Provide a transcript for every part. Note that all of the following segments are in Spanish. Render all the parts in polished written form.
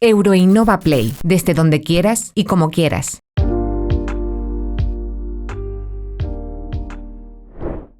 Euroinnova Play, desde donde quieras y como quieras.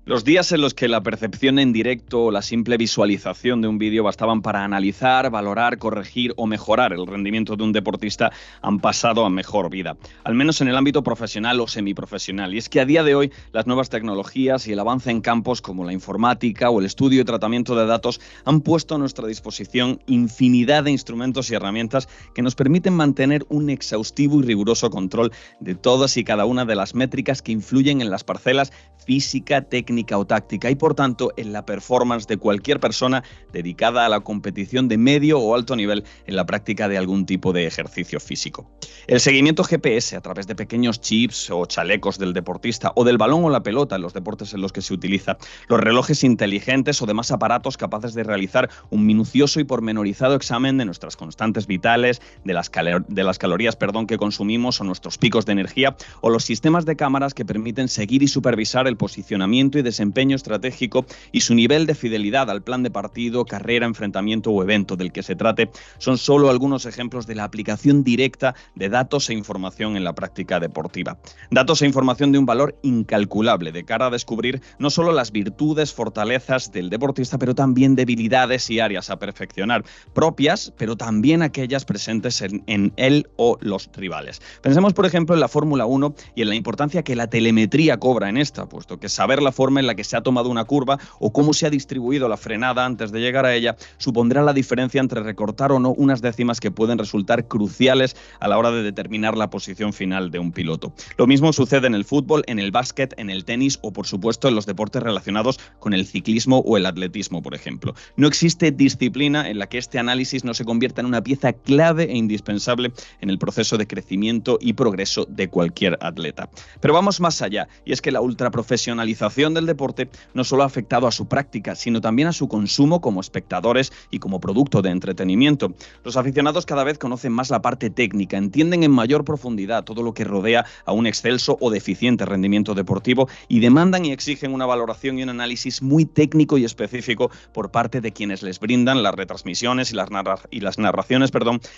Los días en los que la percepción en directo o la simple visualización de un vídeo bastaban para analizar, valorar, corregir o mejorar el rendimiento de un deportista han pasado a mejor vida, al menos en el ámbito profesional o semiprofesional. Y es que a día de hoy las nuevas tecnologías y el avance en campos como la informática o el estudio y tratamiento de datos han puesto a nuestra disposición infinidad de instrumentos y herramientas que nos permiten mantener un exhaustivo y riguroso control de todas y cada una de las métricas que influyen en las parcelas física, técnica o táctica y por tanto en la performance de cualquier persona dedicada a la competición de medio o alto nivel en la práctica de algún tipo de ejercicio físico. El seguimiento GPS a través de pequeños chips o chalecos del deportista o del balón o la pelota en los deportes en los que se utiliza, los relojes inteligentes o demás aparatos capaces de realizar un minucioso y pormenorizado examen de nuestras constantes vitales, de las calorías que consumimos o nuestros picos de energía, o los sistemas de cámaras que permiten seguir y supervisar el posicionamiento y desempeño estratégico y su nivel de fidelidad al plan de partido, carrera, enfrentamiento o evento del que se trate, son solo algunos ejemplos de la aplicación directa de datos e información en la práctica deportiva. Datos e información de un valor incalculable de cara a descubrir no solo las virtudes, fortalezas del deportista, pero también debilidades y áreas a perfeccionar, propias, pero también aquellas presentes en él o los rivales. Pensemos, por ejemplo, en la Fórmula 1 y en la importancia que la telemetría cobra en esta, puesto que saber la forma en la que se ha tomado una curva o cómo se ha distribuido la frenada antes de llegar a ella supondrá la diferencia entre recortar o no unas décimas que pueden resultar cruciales a la hora de determinar la posición final de un piloto. Lo mismo sucede en el fútbol, en el básquet, en el tenis o, por supuesto, en los deportes relacionados con el ciclismo o el atletismo, por ejemplo. No existe disciplina en la que este análisis no se convierta en una pieza clave e indispensable en el proceso de crecimiento y progreso de cualquier atleta. Pero vamos más allá, y es que la ultraprofesionalización del deporte no solo ha afectado a su práctica, sino también a su consumo como espectadores y como producto de entretenimiento. Los aficionados cada vez conocen más la parte técnica, entienden en mayor profundidad todo lo que rodea a un excelso o deficiente rendimiento deportivo y demandan y exigen una valoración y un análisis muy técnico y específico por parte de quienes les brindan las retransmisiones y las narraciones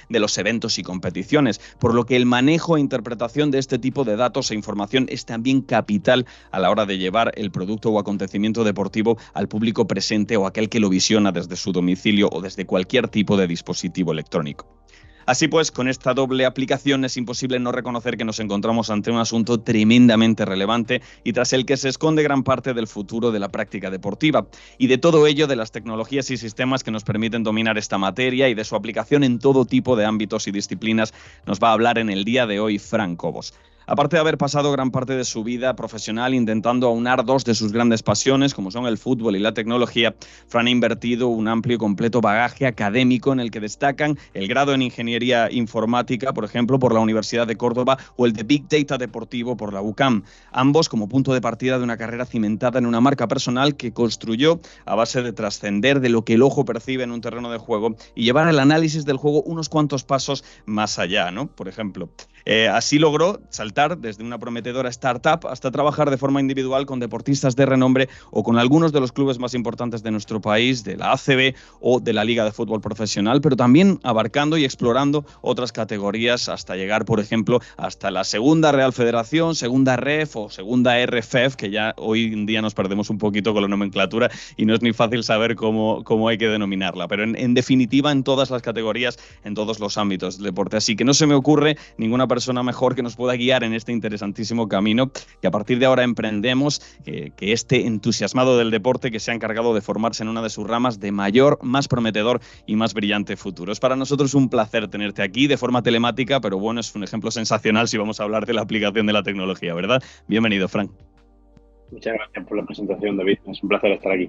de los eventos y competiciones, por lo que el manejo e interpretación de este tipo de datos e información es también capital a la hora de llevar el producto o acontecimiento deportivo al público presente o aquel que lo visiona desde su domicilio o desde cualquier tipo de dispositivo electrónico. Así pues, con esta doble aplicación es imposible no reconocer que nos encontramos ante un asunto tremendamente relevante y tras el que se esconde gran parte del futuro de la práctica deportiva. Y de todo ello, de las tecnologías y sistemas que nos permiten dominar esta materia y de su aplicación en todo tipo de ámbitos y disciplinas, nos va a hablar en el día de hoy Fran Cobos. Aparte de haber pasado gran parte de su vida profesional intentando aunar dos de sus grandes pasiones, como son el fútbol y la tecnología, Fran ha invertido un amplio y completo bagaje académico en el que destacan el grado en Ingeniería Informática, por ejemplo, por la Universidad de Córdoba, o el de Big Data Deportivo por la UCAM, ambos como punto de partida de una carrera cimentada en una marca personal que construyó a base de trascender de lo que el ojo percibe en un terreno de juego y llevar el análisis del juego unos cuantos pasos más allá, ¿no? Por ejemplo, así logró saltar desde una prometedora startup hasta trabajar de forma individual con deportistas de renombre o con algunos de los clubes más importantes de nuestro país, de la ACB o de la Liga de Fútbol Profesional, pero también abarcando y explorando otras categorías hasta llegar, por ejemplo, hasta la Segunda Real Federación, Segunda Ref o Segunda RFEF, que ya hoy en día nos perdemos un poquito con la nomenclatura y no es ni fácil saber cómo hay que denominarla, pero en definitiva en todas las categorías, en todos los ámbitos del deporte. Así que no se me ocurre ninguna persona mejor que nos pueda guiar en este interesantísimo camino que a partir de ahora emprendemos, que este entusiasmado del deporte que se ha encargado de formarse en una de sus ramas de mayor, más prometedor y más brillante futuro. Es para nosotros un placer tenerte aquí de forma telemática, pero bueno, es un ejemplo sensacional si vamos a hablar de la aplicación de la tecnología, ¿verdad? Bienvenido, Fran. Muchas gracias por la presentación, David. Es un placer estar aquí.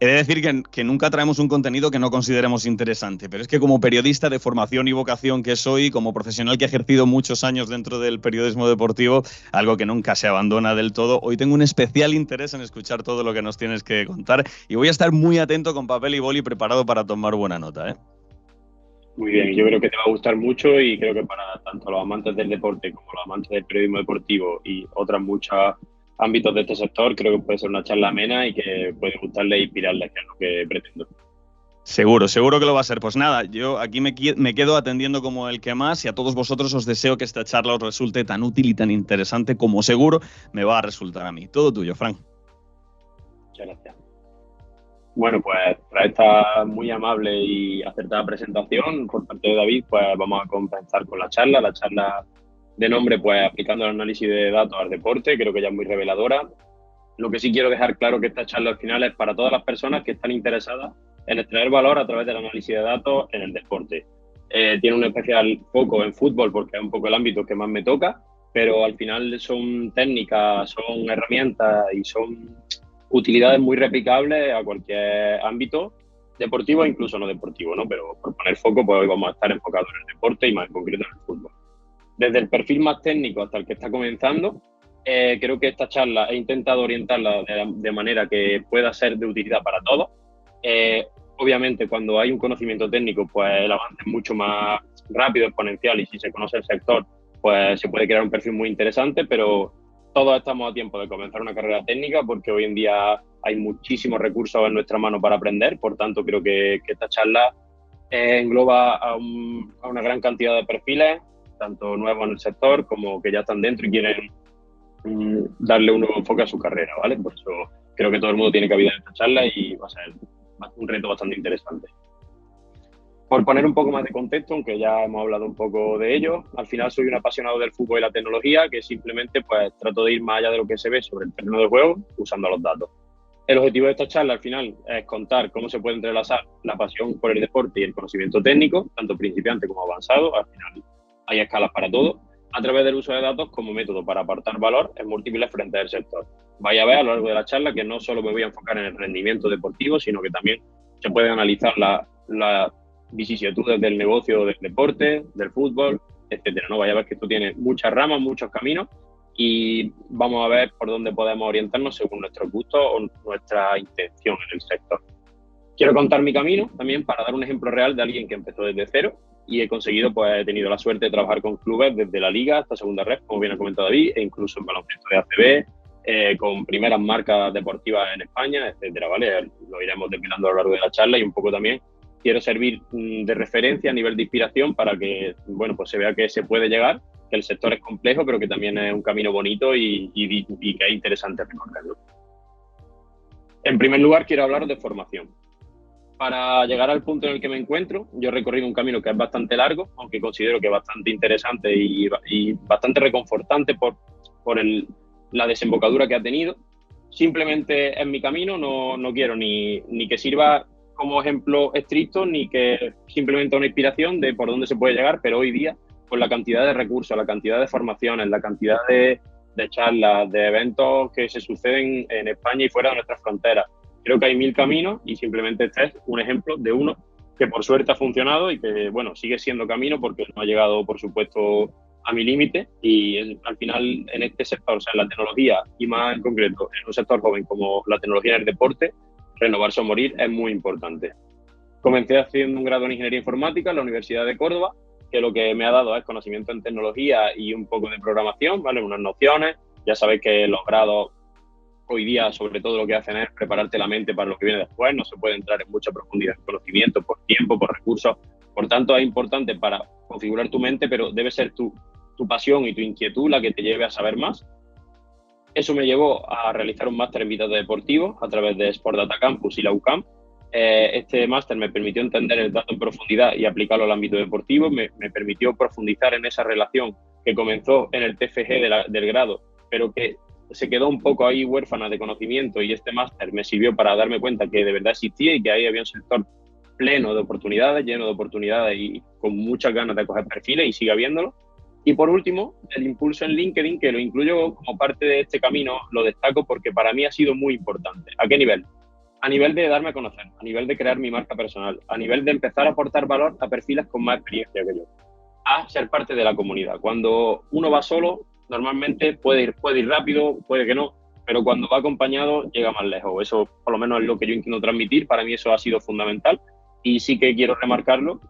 He de decir que nunca traemos un contenido que no consideremos interesante, pero es que como periodista de formación y vocación que soy, como profesional que ha ejercido muchos años dentro del periodismo deportivo, algo que nunca se abandona del todo, hoy tengo un especial interés en escuchar todo lo que nos tienes que contar y voy a estar muy atento con papel y boli preparado para tomar buena nota, ¿eh? Muy bien, yo creo que te va a gustar mucho y creo que para tanto los amantes del deporte como los amantes del periodismo deportivo y otras muchas ámbitos de este sector, creo que puede ser una charla amena y que puede gustarle e inspirarles, que es lo que pretendo. Seguro, seguro que lo va a ser. Pues nada, yo aquí me quedo atendiendo como el que más, y a todos vosotros os deseo que esta charla os resulte tan útil y tan interesante como seguro me va a resultar a mí. Todo tuyo, Fran. Muchas gracias. Bueno, pues tras esta muy amable y acertada presentación por parte de David, pues vamos a comenzar con la charla de nombre, pues aplicando el análisis de datos al deporte. Creo que ya es muy reveladora. Lo que sí quiero dejar claro que esta charla al final es para todas las personas que están interesadas en extraer valor a través del análisis de datos en el deporte. Tiene un especial foco en fútbol porque es un poco el ámbito que más me toca, pero al final son técnicas, son herramientas y son utilidades muy replicables a cualquier ámbito deportivo e incluso no deportivo, ¿no? Pero por poner foco, pues hoy vamos a estar enfocados en el deporte y más en concreto en el fútbol. Desde el perfil más técnico hasta el que está comenzando, creo que esta charla he intentado orientarla de manera que pueda ser de utilidad para todos. Obviamente, cuando hay un conocimiento técnico, pues el avance es mucho más rápido, exponencial, y si se conoce el sector, pues se puede crear un perfil muy interesante, pero todos estamos a tiempo de comenzar una carrera técnica porque hoy en día hay muchísimos recursos en nuestra mano para aprender. Por tanto, creo que esta charla engloba a una gran cantidad de perfiles, tanto nuevos en el sector como que ya están dentro y quieren darle un nuevo enfoque a su carrera, ¿vale? Por eso creo que todo el mundo tiene cabida en esta charla y va a ser un reto bastante interesante. Por poner un poco más de contexto, aunque ya hemos hablado un poco de ello, al final soy un apasionado del fútbol y la tecnología que simplemente pues trato de ir más allá de lo que se ve sobre el terreno de juego usando los datos. El objetivo de esta charla al final es contar cómo se puede entrelazar la pasión por el deporte y el conocimiento técnico, tanto principiante como avanzado. Al final hay escalas para todo, a través del uso de datos como método para aportar valor en múltiples frentes del sector. Vaya a ver a lo largo de la charla que no solo me voy a enfocar en el rendimiento deportivo, sino que también se pueden analizar las vicisitudes del negocio del deporte, del fútbol, etcétera. No vaya a ver que esto tiene muchas ramas, muchos caminos, y vamos a ver por dónde podemos orientarnos según nuestros gustos o nuestra intención en el sector. Quiero contar mi camino también para dar un ejemplo real de alguien que empezó desde cero y he conseguido, pues he tenido la suerte de trabajar con clubes desde la Liga hasta Segunda Red, como bien ha comentado David, e incluso en baloncesto de ACB, con primeras marcas deportivas en España, etcétera, ¿vale? Lo iremos desvelando a lo largo de la charla y un poco también quiero servir de referencia a nivel de inspiración para que, bueno, pues se vea que se puede llegar, que el sector es complejo, pero que también es un camino bonito y que es interesante recorrerlo. En primer lugar, quiero hablaros de formación. Para llegar al punto en el que me encuentro, yo he recorrido un camino que es bastante largo, aunque considero que es bastante interesante y bastante reconfortante por la desembocadura que ha tenido. Simplemente es mi camino, no quiero ni que sirva como ejemplo estricto, ni que simplemente una inspiración de por dónde se puede llegar, pero hoy día, con la cantidad de recursos, la cantidad de formaciones, la cantidad de charlas, de eventos que se suceden en España y fuera de nuestras fronteras, creo que hay 1000 caminos y simplemente este es un ejemplo de uno que por suerte ha funcionado y que, bueno, sigue siendo camino porque no ha llegado, por supuesto, a mi límite y al final en este sector, o sea, en la tecnología y más en concreto en un sector joven como la tecnología en el deporte, renovarse o morir es muy importante. Comencé haciendo un grado en Ingeniería Informática en la Universidad de Córdoba, que lo que me ha dado es conocimiento en tecnología y un poco de programación, ¿vale? Unas nociones. Ya sabéis que los grados hoy día, sobre todo, lo que hacen es prepararte la mente para lo que viene después. No se puede entrar en mucha profundidad en conocimiento, por tiempo, por recursos. Por tanto, es importante para configurar tu mente, pero debe ser tu pasión y tu inquietud la que te lleve a saber más. Eso me llevó a realizar un máster en vida deportivo a través de Sport Data Campus y la UCAM. Este máster me permitió entender el dato en profundidad y aplicarlo al ámbito deportivo. Me permitió profundizar en esa relación que comenzó en el TFG del grado, pero que se quedó un poco ahí huérfana de conocimiento, y este máster me sirvió para darme cuenta que de verdad existía y que ahí había un sector pleno de oportunidades, lleno de oportunidades y con muchas ganas de coger perfiles, y sigue habiéndolo. Y por último, el impulso en LinkedIn, que lo incluyo como parte de este camino, lo destaco porque para mí ha sido muy importante. ¿A qué nivel? A nivel de darme a conocer, a nivel de crear mi marca personal, a nivel de empezar a aportar valor a perfiles con más experiencia que yo, a ser parte de la comunidad. Cuando uno va solo, normalmente puede ir rápido, puede que no, pero cuando va acompañado llega más lejos. Eso por lo menos es lo que yo intento transmitir. Para mí eso ha sido fundamental y sí que quiero remarcarlo.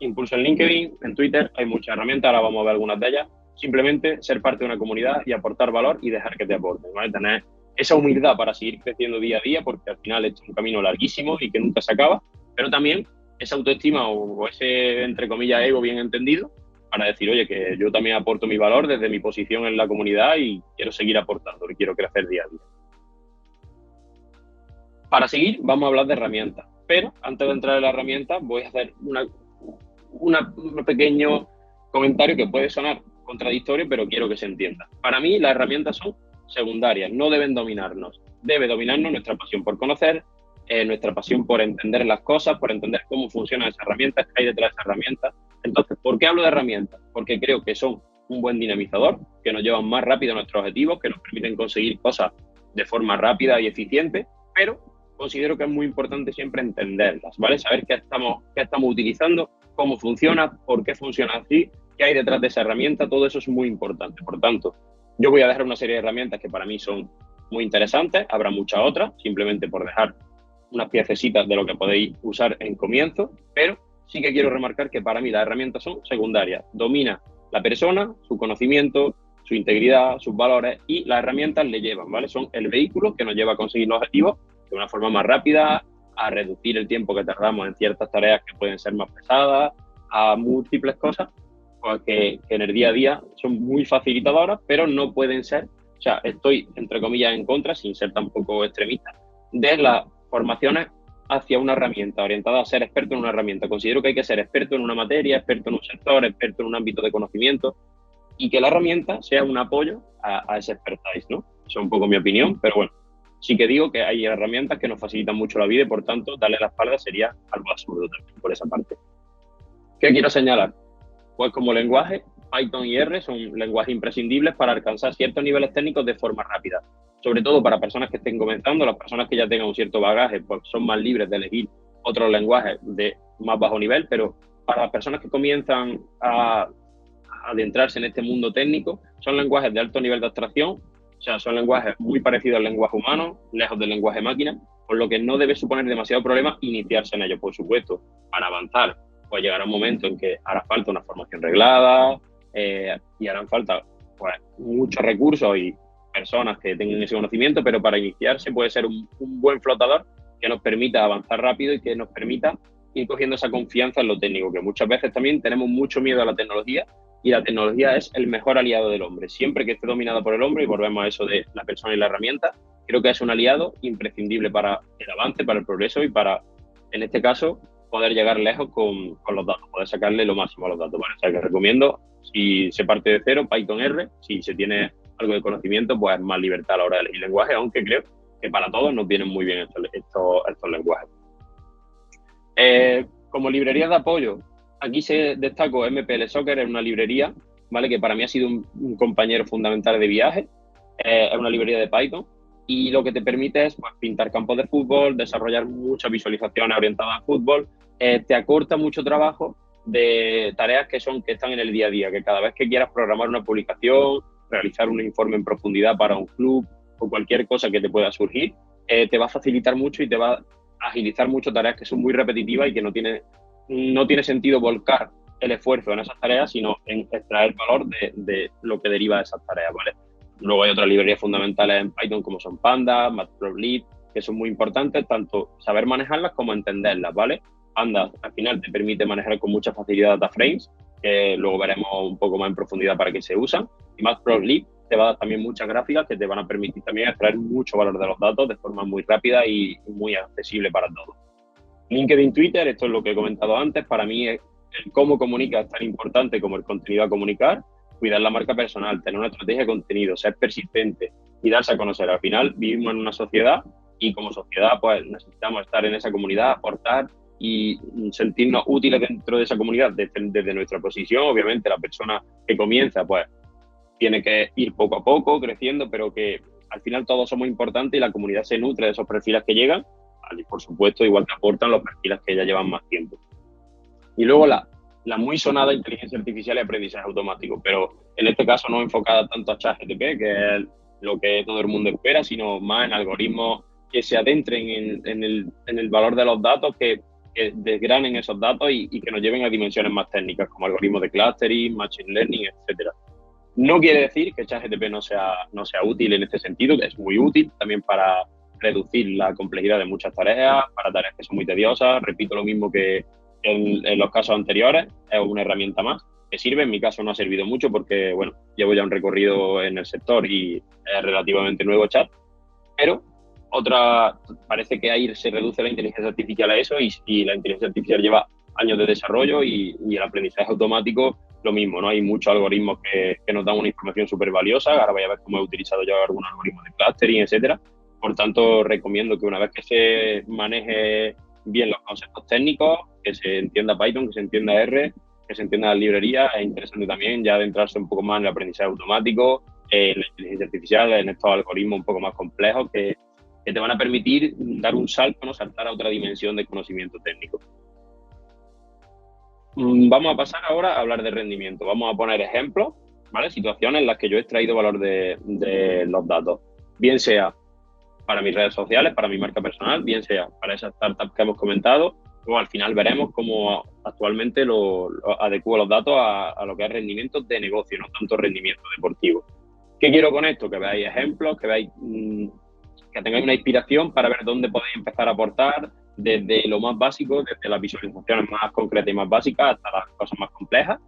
Impulso en LinkedIn, en Twitter, hay muchas herramientas, ahora vamos a ver algunas de ellas. Simplemente ser parte de una comunidad y aportar valor y dejar que te aporten, ¿vale? Tener esa humildad para seguir creciendo día a día, porque al final es un camino larguísimo y que nunca se acaba, pero también esa autoestima o ese, entre comillas, ego bien entendido, para decir, oye, que yo también aporto mi valor desde mi posición en la comunidad y quiero seguir aportando y quiero crecer día a día. Para seguir, vamos a hablar de herramientas, pero antes de entrar en la herramienta voy a hacer un pequeño comentario que puede sonar contradictorio, pero quiero que se entienda. Para mí, las herramientas son secundarias, no deben dominarnos. Debe dominarnos nuestra pasión por conocer, nuestra pasión por entender las cosas, por entender cómo funcionan esas herramientas, qué hay detrás de esas herramientas. Entonces, ¿por qué hablo de herramientas? Porque creo que son un buen dinamizador, que nos llevan más rápido a nuestros objetivos, que nos permiten conseguir cosas de forma rápida y eficiente, pero considero que es muy importante siempre entenderlas, ¿vale? Saber qué estamos utilizando, cómo funciona, por qué funciona así, qué hay detrás de esa herramienta, todo eso es muy importante. Por tanto, yo voy a dejar una serie de herramientas que para mí son muy interesantes, habrá muchas otras, simplemente por dejar unas piececitas de lo que podéis usar en comienzo, pero sí que quiero remarcar que para mí las herramientas son secundarias. Domina la persona, su conocimiento, su integridad, sus valores, y las herramientas le llevan, ¿vale? Son el vehículo que nos lleva a conseguir los objetivos de una forma más rápida, a reducir el tiempo que tardamos en ciertas tareas que pueden ser más pesadas, a múltiples cosas pues que en el día a día son muy facilitadoras, pero no pueden ser, o sea, estoy entre comillas en contra, sin ser tampoco extremista, de las formaciones hacia una herramienta, orientada a ser experto en una herramienta. Considero que hay que ser experto en una materia, experto en un sector, experto en un ámbito de conocimiento, y que la herramienta sea un apoyo a ese expertise, ¿no? Eso es un poco mi opinión, pero bueno, sí que digo que hay herramientas que nos facilitan mucho la vida y por tanto darle la espalda sería algo absurdo también por esa parte. ¿Qué quiero señalar? Pues como lenguaje, Python y R son lenguajes imprescindibles para alcanzar ciertos niveles técnicos de forma rápida. Sobre todo para personas que estén comenzando, las personas que ya tengan un cierto bagaje, pues son más libres de elegir otros lenguajes de más bajo nivel, pero para las personas que comienzan a adentrarse en este mundo técnico, son lenguajes de alto nivel de abstracción, o sea, son lenguajes muy parecidos al lenguaje humano, lejos del lenguaje máquina, por lo que no debe suponer demasiado problema iniciarse en ello. Por supuesto, para avanzar, pues llegará un momento en que hará falta una formación reglada y harán falta pues, muchos recursos y personas que tengan ese conocimiento, pero para iniciarse puede ser un buen flotador que nos permita avanzar rápido y que nos permita ir cogiendo esa confianza en lo técnico, que muchas veces también tenemos mucho miedo a la tecnología y la tecnología es el mejor aliado del hombre. Siempre que esté dominada por el hombre, y volvemos a eso de la persona y la herramienta, creo que es un aliado imprescindible para el avance, para el progreso y para, en este caso, poder llegar lejos con los datos, poder sacarle lo máximo a los datos. ¿Vale? O sea, que recomiendo, si se parte de cero, Python R, si se tiene algo de conocimiento, pues más libertad a la hora de elegir lenguaje, aunque creo que para todos nos vienen muy bien estos lenguajes. Como librerías de apoyo, aquí se destaco MPL Soccer, es una librería, ¿vale? Que para mí ha sido un compañero fundamental de viaje, es una librería de Python, y lo que te permite es pues, pintar campos de fútbol, desarrollar muchas visualizaciones orientadas al fútbol, te acorta mucho trabajo de tareas que están en el día a día, que cada vez que quieras programar una publicación, realizar un informe en profundidad para un club o cualquier cosa que te pueda surgir, te va a facilitar mucho y te va a agilizar mucho tareas que son muy repetitivas y que no tiene sentido volcar el esfuerzo en esas tareas, sino en extraer valor de lo que deriva de esas tareas, ¿vale? Luego hay otras librerías fundamentales en Python como son Pandas, Matplotlib, que son muy importantes, tanto saber manejarlas como entenderlas, ¿vale? Pandas al final te permite manejar con mucha facilidad data frames, que luego veremos un poco más en profundidad para qué se usan, y Matplotlib te va a dar también muchas gráficas que te van a permitir también extraer mucho valor de los datos de forma muy rápida y muy accesible para todos. LinkedIn, Twitter, esto es lo que he comentado antes, para mí el cómo comunica es tan importante como el contenido a comunicar, cuidar la marca personal, tener una estrategia de contenido, ser persistente y darse a conocer. Al final vivimos en una sociedad y como sociedad pues necesitamos estar en esa comunidad, aportar y sentirnos útiles dentro de esa comunidad desde nuestra posición. Obviamente la persona que comienza pues tiene que ir poco a poco creciendo, pero que al final todos somos importantes y la comunidad se nutre de esos perfiles que llegan, y por supuesto igual que aportan los perfiles que ya llevan más tiempo. Y luego la muy sonada inteligencia artificial y aprendizaje automático, pero en este caso no enfocada tanto a ChatGPT, que es lo que todo el mundo espera, sino más en algoritmos que se adentren en el valor de los datos, que desgranen esos datos y que nos lleven a dimensiones más técnicas, como algoritmos de clustering, machine learning, etcétera. No quiere decir que ChatGPT no sea útil en este sentido, que es muy útil también para reducir la complejidad de muchas tareas, para tareas que son muy tediosas. Repito lo mismo que en los casos anteriores, es una herramienta más que sirve. En mi caso no ha servido mucho porque, bueno, llevo ya un recorrido en el sector y es relativamente nuevo chat, pero parece que ahí se reduce la inteligencia artificial a eso y la inteligencia artificial lleva años de desarrollo y el aprendizaje automático lo mismo, ¿no? Hay muchos algoritmos que nos dan una información súper valiosa. Ahora voy a ver cómo he utilizado yo algunos algoritmos de clustering, etcétera. Por tanto, recomiendo que una vez que se maneje bien los conceptos técnicos, que se entienda Python, que se entienda R, que se entienda la librería, es interesante también ya adentrarse un poco más en el aprendizaje automático, en la inteligencia artificial, en estos algoritmos un poco más complejos que te van a permitir dar un salto, ¿no? Saltar a otra dimensión de conocimiento técnico. Vamos a pasar ahora a hablar de rendimiento. Vamos a poner ejemplos, ¿vale? Situaciones en las que yo he extraído valor de los datos. Bien sea para mis redes sociales, para mi marca personal, bien sea para esas startups que hemos comentado, o al final veremos cómo actualmente lo adecuo los datos a lo que es rendimiento de negocio, no tanto rendimiento deportivo. ¿Qué quiero con esto? Que veáis ejemplos, que veáis, que tengáis una inspiración para ver dónde podéis empezar a aportar, desde lo más básico, desde las visualizaciones más concretas y más básicas hasta las cosas más complejas,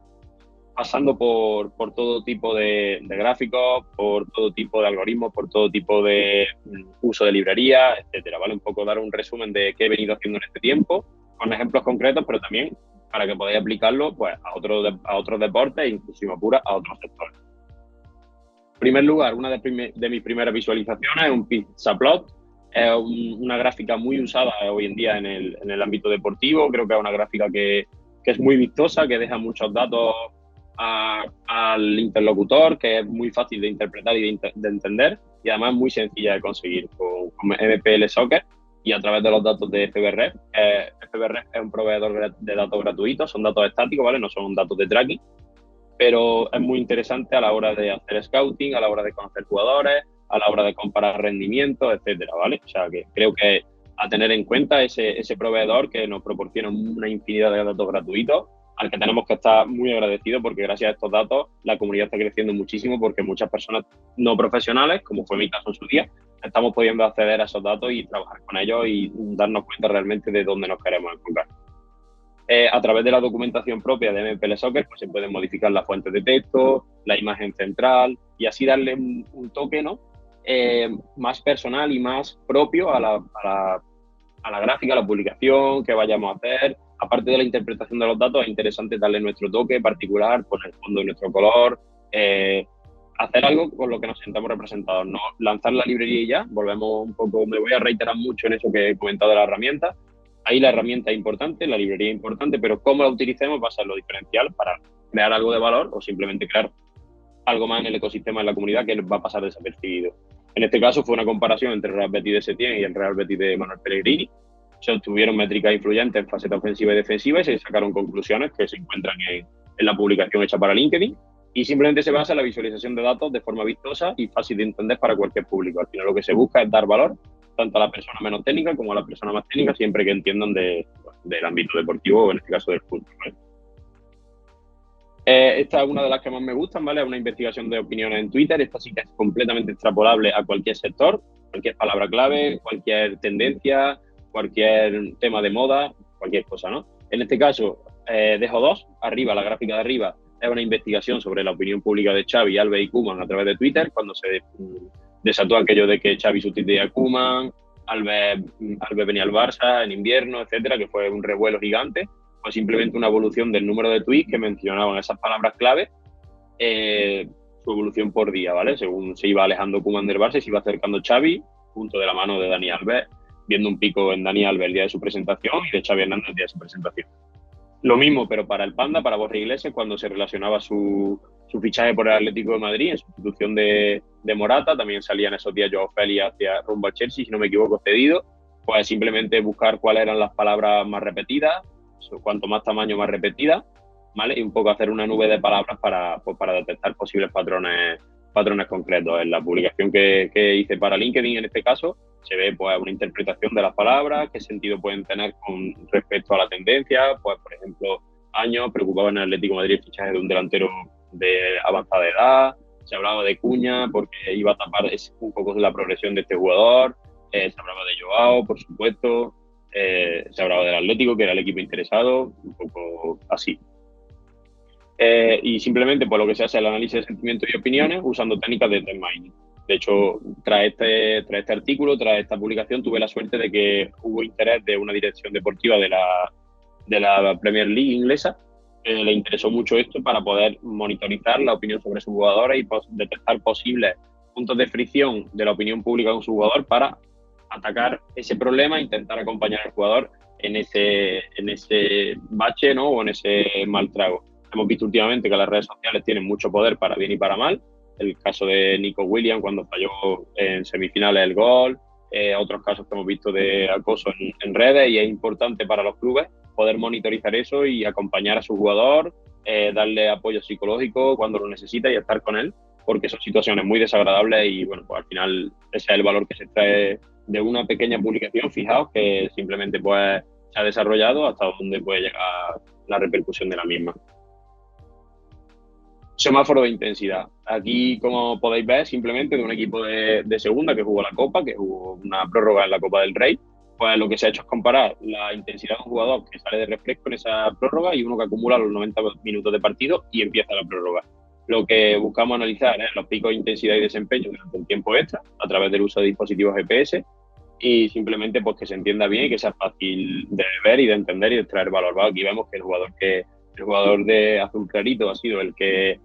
pasando por todo tipo de gráficos, por todo tipo de algoritmos, por todo tipo de uso de librerías, etcétera, ¿vale? Un poco dar un resumen de qué he venido haciendo en este tiempo, con ejemplos concretos, pero también para que podáis aplicarlo pues, a otros deportes e incluso a otros sectores. En primer lugar, una de mis primeras visualizaciones es un pizza plot. Es una gráfica muy usada hoy en día en el ámbito deportivo. Creo que es una gráfica que es muy vistosa, que deja muchos datos al interlocutor, que es muy fácil de interpretar y de entender, y además muy sencilla de conseguir con MPL Soccer y a través de los datos de FBref. FBref es un proveedor de datos gratuitos, son datos estáticos, ¿vale? No son datos de tracking, pero es muy interesante a la hora de hacer scouting, a la hora de conocer jugadores, a la hora de comparar rendimientos, etcétera, ¿vale? O sea, que creo que a tener en cuenta ese proveedor que nos proporciona una infinidad de datos gratuitos, al que tenemos que estar muy agradecidos porque gracias a estos datos la comunidad está creciendo muchísimo porque muchas personas no profesionales, como fue mi caso en su día, estamos pudiendo acceder a esos datos y trabajar con ellos y darnos cuenta realmente de dónde nos queremos enfocar. A través de la documentación propia de MPL Soccer pues se pueden modificar las fuentes de texto, la imagen central y así darle un toque, ¿no? Más personal y más propio a la gráfica, a la publicación que vayamos a hacer. Aparte de la interpretación de los datos, es interesante darle nuestro toque particular, poner el fondo de nuestro color, hacer algo con lo que nos sintamos representados, no lanzar la librería y ya. Volvemos un poco, me voy a reiterar mucho en eso que he comentado de la herramienta. Ahí la herramienta es importante, la librería es importante, pero cómo la utilicemos va a ser lo diferencial para crear algo de valor o simplemente crear algo más en el ecosistema, en la comunidad, que va a pasar desapercibido. En este caso fue una comparación entre el Real Betis de Setién y el Real Betis de Manuel Pellegrini. Se obtuvieron métricas influyentes en faceta ofensiva y defensiva y se sacaron conclusiones que se encuentran en la publicación hecha para LinkedIn y simplemente se basa en la visualización de datos de forma vistosa y fácil de entender para cualquier público. Al final lo que se busca es dar valor tanto a la persona menos técnica como a la persona más técnica, siempre que entiendan del ámbito deportivo o en este caso del fútbol, ¿vale? Esta es una de las que más me gustan, ¿vale? Es una investigación de opiniones en Twitter. Esta sí que es completamente extrapolable a cualquier sector, cualquier palabra clave, cualquier tendencia, cualquier tema de moda, cualquier cosa, ¿no? En este caso, dejo dos. Arriba, la gráfica de arriba, es una investigación sobre la opinión pública de Xavi, Alves y Koeman a través de Twitter, cuando se desató aquello de que Xavi sustituía a Koeman, Alves venía al Barça en invierno, etcétera, que fue un revuelo gigante. Pues simplemente una evolución del número de tweets que mencionaban esas palabras clave, su evolución por día, ¿vale? Según se iba alejando Koeman del Barça y se iba acercando Xavi, junto de la mano de Dani Alves, viendo un pico en Dani Alves el día de su presentación y de Xavi Hernández el día de su presentación. Lo mismo, pero para el Panda, para Borja Iglesias, cuando se relacionaba su fichaje por el Atlético de Madrid en sustitución de Morata, también salía en esos días Joao Félix hacia rumbo al Chelsea, si no me equivoco, cedido, pues simplemente buscar cuáles eran las palabras más repetidas, cuanto más tamaño más repetida, ¿vale? Y un poco hacer una nube de palabras para detectar posibles patrones concretos. En la publicación que hice para LinkedIn, en este caso, se ve pues una interpretación de las palabras, qué sentido pueden tener con respecto a la tendencia, pues por ejemplo, años, preocupaba en el Atlético de Madrid el fichaje de un delantero de avanzada edad, se hablaba de Cuña porque iba a tapar un poco la progresión de este jugador, Se hablaba de Joao, por supuesto, se hablaba del Atlético, que era el equipo interesado, un poco así. Y simplemente pues lo que se hace es el análisis de sentimientos y opiniones usando técnicas de trend mining. De hecho, tras este artículo, tras esta publicación, tuve la suerte de que hubo interés de una dirección deportiva de la Premier League inglesa. Le interesó mucho esto para poder monitorizar la opinión sobre sus jugadores y detectar posibles puntos de fricción de la opinión pública con su jugador para atacar ese problema e intentar acompañar al jugador en ese bache, ¿no? O en ese mal trago. Hemos visto últimamente que las redes sociales tienen mucho poder para bien y para mal. El caso de Nico Williams cuando falló en semifinales el gol, otros casos que hemos visto de acoso en redes, y es importante para los clubes poder monitorizar eso y acompañar a su jugador, darle apoyo psicológico cuando lo necesita y estar con él, porque son situaciones muy desagradables y bueno, pues al final ese es el valor que se trae de una pequeña publicación. Fijaos que simplemente pues se ha desarrollado hasta donde puede llegar la repercusión de la misma. Semáforo de intensidad. Aquí, como podéis ver, simplemente de un equipo de segunda que jugó la Copa, que jugó una prórroga en la Copa del Rey, pues lo que se ha hecho es comparar la intensidad de un jugador que sale de refresco en esa prórroga y uno que acumula los 90 minutos de partido y empieza la prórroga. Lo que buscamos analizar es los picos de intensidad y desempeño durante el tiempo extra a través del uso de dispositivos GPS y simplemente pues que se entienda bien y que sea fácil de ver y de entender y de extraer valor. ¿Vale? Aquí vemos que el jugador de azul clarito ha sido el que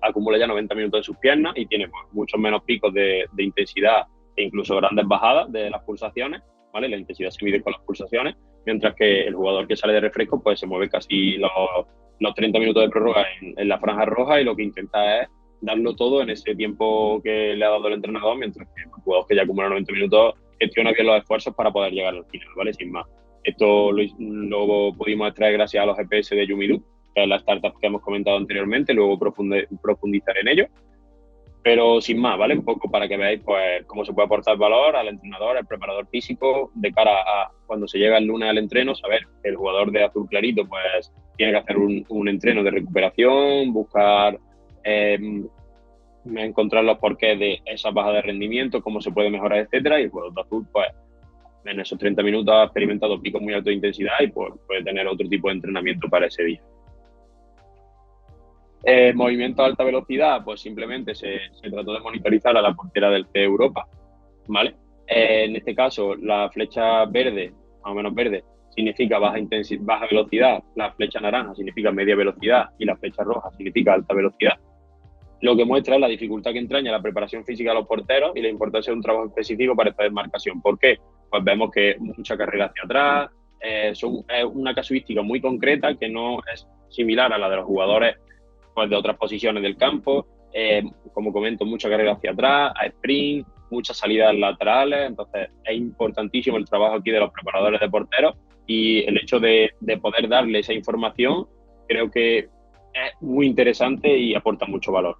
acumula ya 90 minutos en sus piernas y tiene pues, muchos menos picos de intensidad e incluso grandes bajadas de las pulsaciones, ¿vale? La intensidad se mide con las pulsaciones, mientras que el jugador que sale de refresco pues se mueve casi los 30 minutos de prórroga en la franja roja y lo que intenta es darlo todo en ese tiempo que le ha dado el entrenador, mientras que el jugador que ya acumula 90 minutos gestiona bien los esfuerzos para poder llegar al final, ¿vale? Sin más. Esto lo pudimos extraer gracias a los GPS de Yumidu, que es la startup que hemos comentado anteriormente, luego profundizar en ello. Pero sin más, ¿vale? Un poco para que veáis pues, cómo se puede aportar valor al entrenador, al preparador físico, de cara a cuando se llega el lunes al entreno, saber que el jugador de azul clarito pues tiene que hacer un entreno de recuperación, buscar encontrar los porqués de esa baja de rendimiento, cómo se puede mejorar, etcétera, y el jugador de azul pues en esos 30 minutos ha experimentado picos muy altos de intensidad y pues, puede tener otro tipo de entrenamiento para ese día. Movimiento a alta velocidad, pues simplemente se trató de monitorizar a la portera del CE Europa, ¿vale? En este caso, la flecha verde, más o menos verde, significa baja velocidad, la flecha naranja significa media velocidad y la flecha roja significa alta velocidad. Lo que muestra es la dificultad que entraña la preparación física de los porteros y la importancia de un trabajo específico para esta desmarcación. ¿Por qué? Pues vemos que mucha carrera hacia atrás, es una casuística muy concreta que no es similar a la de los jugadores pues, de otras posiciones del campo. Como comento, mucha carrera hacia atrás, a sprint, muchas salidas laterales. Entonces es importantísimo el trabajo aquí de los preparadores de porteros y el hecho de poder darle esa información creo que es muy interesante y aporta mucho valor.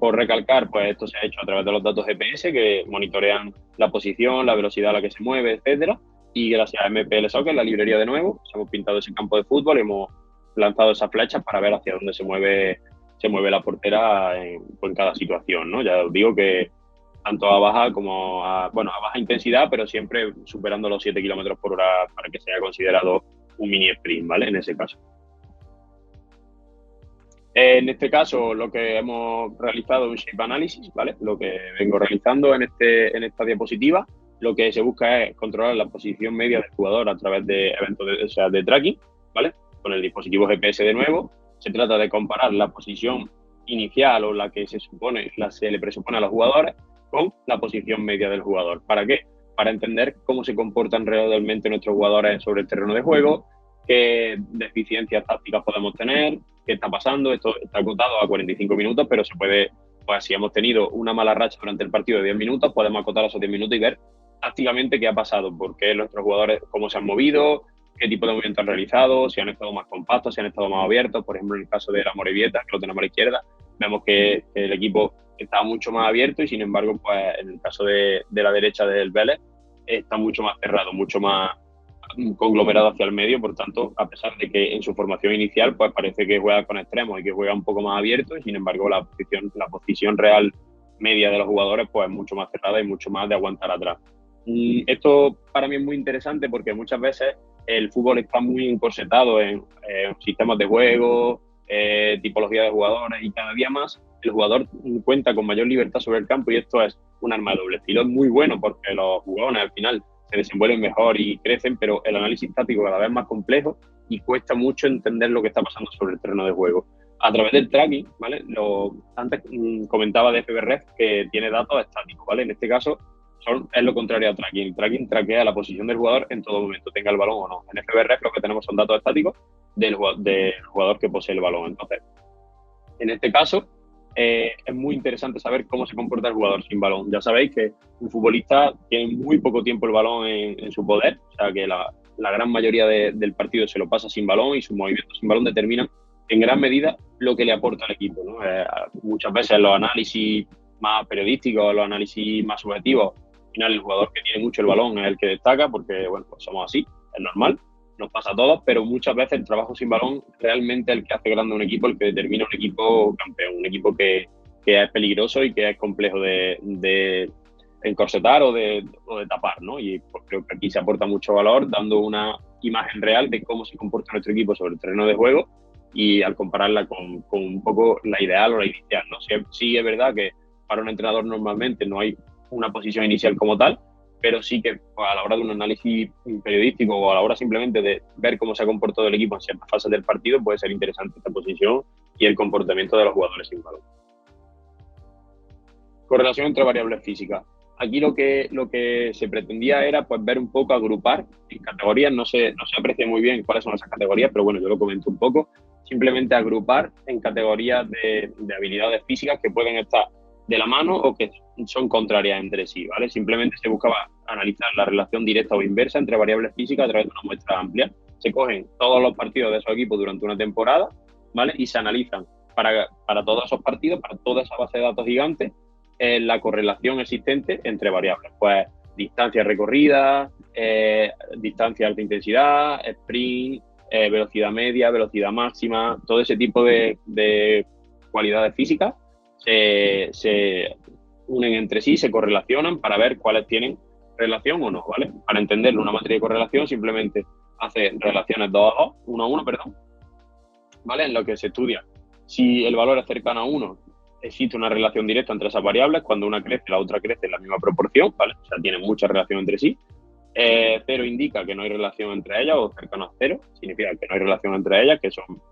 Por recalcar, pues esto se ha hecho a través de los datos GPS que monitorean la posición, la velocidad a la que se mueve, etcétera. Y gracias a MPL Soccer, la librería de nuevo, hemos pintado ese campo de fútbol y hemos lanzado esas flechas para ver hacia dónde se mueve la portera en cada situación, ¿no? Ya os digo que tanto a baja como a baja intensidad, pero siempre superando los 7 km por hora para que sea considerado un mini sprint, ¿vale? En ese caso. En este caso, lo que hemos realizado es un shape analysis, ¿vale? Lo que vengo realizando en esta diapositiva, lo que se busca es controlar la posición media del jugador a través de eventos de tracking, ¿vale? Con el dispositivo GPS de nuevo. Se trata de comparar la posición inicial o la que se le presupone a los jugadores con la posición media del jugador. ¿Para qué? Para entender cómo se comportan realmente nuestros jugadores sobre el terreno de juego, qué deficiencias tácticas podemos tener, qué está pasando. Esto está acotado a 45 minutos, pero se puede, pues si hemos tenido una mala racha durante el partido de 10 minutos, podemos acotar esos 10 minutos y ver tácticamente qué ha pasado, por qué nuestros jugadores, cómo se han movido, qué tipo de movimientos han realizado, si han estado más compactos, si han estado más abiertos. Por ejemplo, en el caso de la Morevieta, que lo tenemos a la izquierda, vemos que el equipo está mucho más abierto y, sin embargo, pues en el caso de la derecha del Vélez, está mucho más cerrado, mucho más conglomerado hacia el medio. Por tanto, a pesar de que en su formación inicial pues parece que juega con extremos y que juega un poco más abierto, y sin embargo la posición real media de los jugadores pues es mucho más cerrada y mucho más de aguantar atrás. Esto para mí es muy interesante porque muchas veces el fútbol está muy encorsetado en sistemas de juego, tipología de jugadores, y cada día más el jugador cuenta con mayor libertad sobre el campo, y esto es un arma de doble filo. Es muy bueno porque los jugadores al final se desenvuelven mejor y crecen, pero el análisis táctico cada vez es más complejo y cuesta mucho entender lo que está pasando sobre el terreno de juego. A través del tracking, ¿vale? Antes comentaba de FBref que tiene datos estáticos, ¿vale? En este caso es lo contrario a tracking. El tracking traquea la posición del jugador en todo momento, tenga el balón o no. En FBref lo que tenemos son datos estáticos del jugador que posee el balón. Entonces, en este caso, es muy interesante saber cómo se comporta el jugador sin balón. Ya sabéis que un futbolista tiene muy poco tiempo el balón en su poder, o sea que la gran mayoría del partido se lo pasa sin balón, y sus movimientos sin balón determinan en gran medida lo que le aporta al equipo, ¿no? Muchas veces los análisis más periodísticos, los análisis más subjetivos, al final el jugador que tiene mucho el balón es el que destaca, porque bueno, pues somos así, es normal, nos pasa a todos, pero muchas veces el trabajo sin balón realmente es el que hace grande un equipo, el que determina un equipo campeón, un equipo que es peligroso y que es complejo de encorsetar o de tapar, ¿no? Y pues creo que aquí se aporta mucho valor dando una imagen real de cómo se comporta nuestro equipo sobre el terreno de juego, y al compararla con un poco la ideal o la inicial, ¿no? Sí es verdad que para un entrenador normalmente no hay una posición inicial como tal, pero sí que pues, a la hora de un análisis periodístico o a la hora simplemente de ver cómo se ha comportado el equipo en ciertas fases del partido, puede ser interesante esta posición y el comportamiento de los jugadores sin balón. Correlación entre variables físicas. Aquí lo que se pretendía era pues ver un poco, agrupar en categorías, no se aprecia muy bien cuáles son esas categorías, pero bueno, yo lo comento un poco, simplemente agrupar en categorías de habilidades físicas que pueden estar de la mano o que son contrarias entre sí, ¿vale? Simplemente se buscaba analizar la relación directa o inversa entre variables físicas a través de una muestra amplia. Se cogen todos los partidos de esos equipos durante una temporada, ¿vale? Y se analizan para todos esos partidos, para toda esa base de datos gigante, la correlación existente entre variables, pues distancia recorrida, distancia de alta intensidad, sprint, velocidad media, velocidad máxima, todo ese tipo de cualidades físicas se unen entre sí, se correlacionan para ver cuáles tienen relación o no, ¿vale? Para entenderlo, una matriz de correlación simplemente hace relaciones 2 a 2, 1 a 1, perdón, ¿vale? En lo que se estudia si el valor es cercano a 1, existe una relación directa entre esas variables. Cuando una crece, la otra crece en la misma proporción, ¿vale? O sea, tienen mucha relación entre sí. 0 indica que no hay relación entre ellas, o cercano a 0 significa que no hay relación entre ellas, que son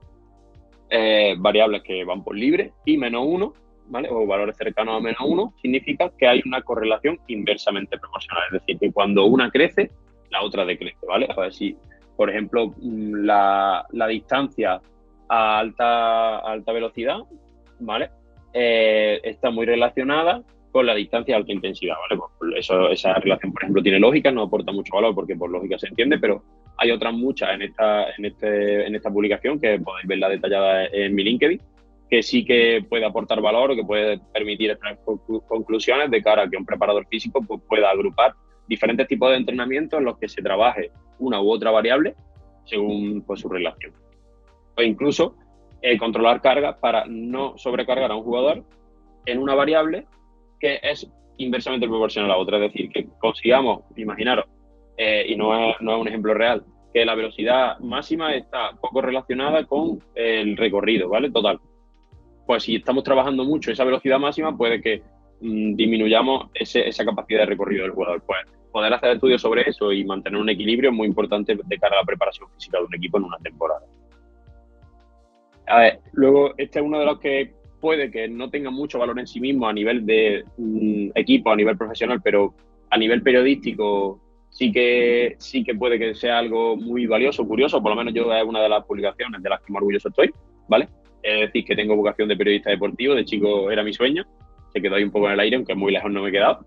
variables que van por libre. Y menos 1, ¿vale? O valores cercanos a menos 1 significa que hay una correlación inversamente proporcional, es decir, que cuando una crece, la otra decrece, ¿vale? A ver si, por ejemplo, la distancia a alta velocidad, ¿vale? Está muy relacionada con la distancia de alta intensidad, ¿vale? Pues esa relación, por ejemplo, tiene lógica, no aporta mucho valor porque por lógica se entiende, pero hay otras muchas en esta publicación, que podéis verla detallada en mi LinkedIn, que sí que puede aportar valor o que puede permitir extraer conclusiones de cara a que un preparador físico pues, pueda agrupar diferentes tipos de entrenamientos en los que se trabaje una u otra variable según pues, su relación. O incluso controlar cargas para no sobrecargar a un jugador en una variable que es inversamente proporcional a la otra. Es decir, que consigamos, imaginaros, y no es un ejemplo real, que la velocidad máxima está poco relacionada con el recorrido, ¿vale? Total. Pues si estamos trabajando mucho esa velocidad máxima, puede que disminuyamos esa capacidad de recorrido del jugador. Pues poder hacer estudios sobre eso y mantener un equilibrio es muy importante de cara a la preparación física de un equipo en una temporada. A ver, luego este es uno de los que puede que no tenga mucho valor en sí mismo a nivel de equipo, a nivel profesional, pero a nivel periodístico sí que puede que sea algo muy valioso, curioso. Por lo menos yo es una de las publicaciones de las que más orgulloso estoy, ¿vale? Es decir, que tengo vocación de periodista deportivo, de chico era mi sueño, se quedó ahí un poco en el aire, aunque muy lejos no me he quedado.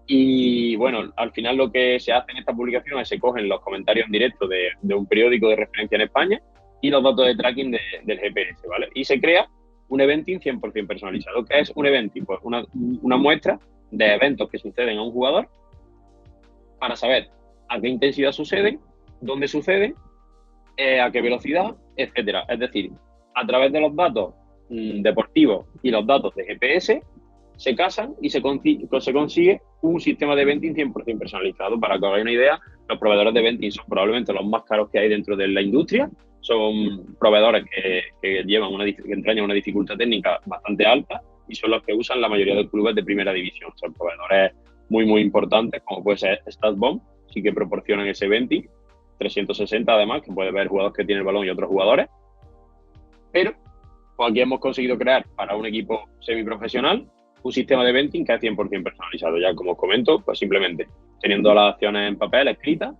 Y bueno, al final lo que se hace en esta publicación es se cogen los comentarios en directo de un periódico de referencia en España y los datos de tracking del GPS, ¿vale? Y se crea un eventing 100% personalizado. ¿Qué es un eventing? Pues una muestra de eventos que suceden a un jugador para saber a qué intensidad suceden, dónde suceden, a qué velocidad, etcétera. Es decir, a través de los datos deportivos y los datos de GPS se casan y se consigue un sistema de venting 100% personalizado. Para que os hagáis una idea, los proveedores de venting son probablemente los más caros que hay dentro de la industria. Son proveedores que entrañan una dificultad técnica bastante alta y son los que usan la mayoría de clubes de primera división. Son proveedores muy, muy importantes, como puede ser StatBomb, sí que proporcionan ese venting, 360 además, que puede ver jugadores que tienen el balón y otros jugadores. Pero pues aquí hemos conseguido crear para un equipo semiprofesional un sistema de venting que es 100% personalizado. Ya como os comento, pues simplemente teniendo las acciones en papel escritas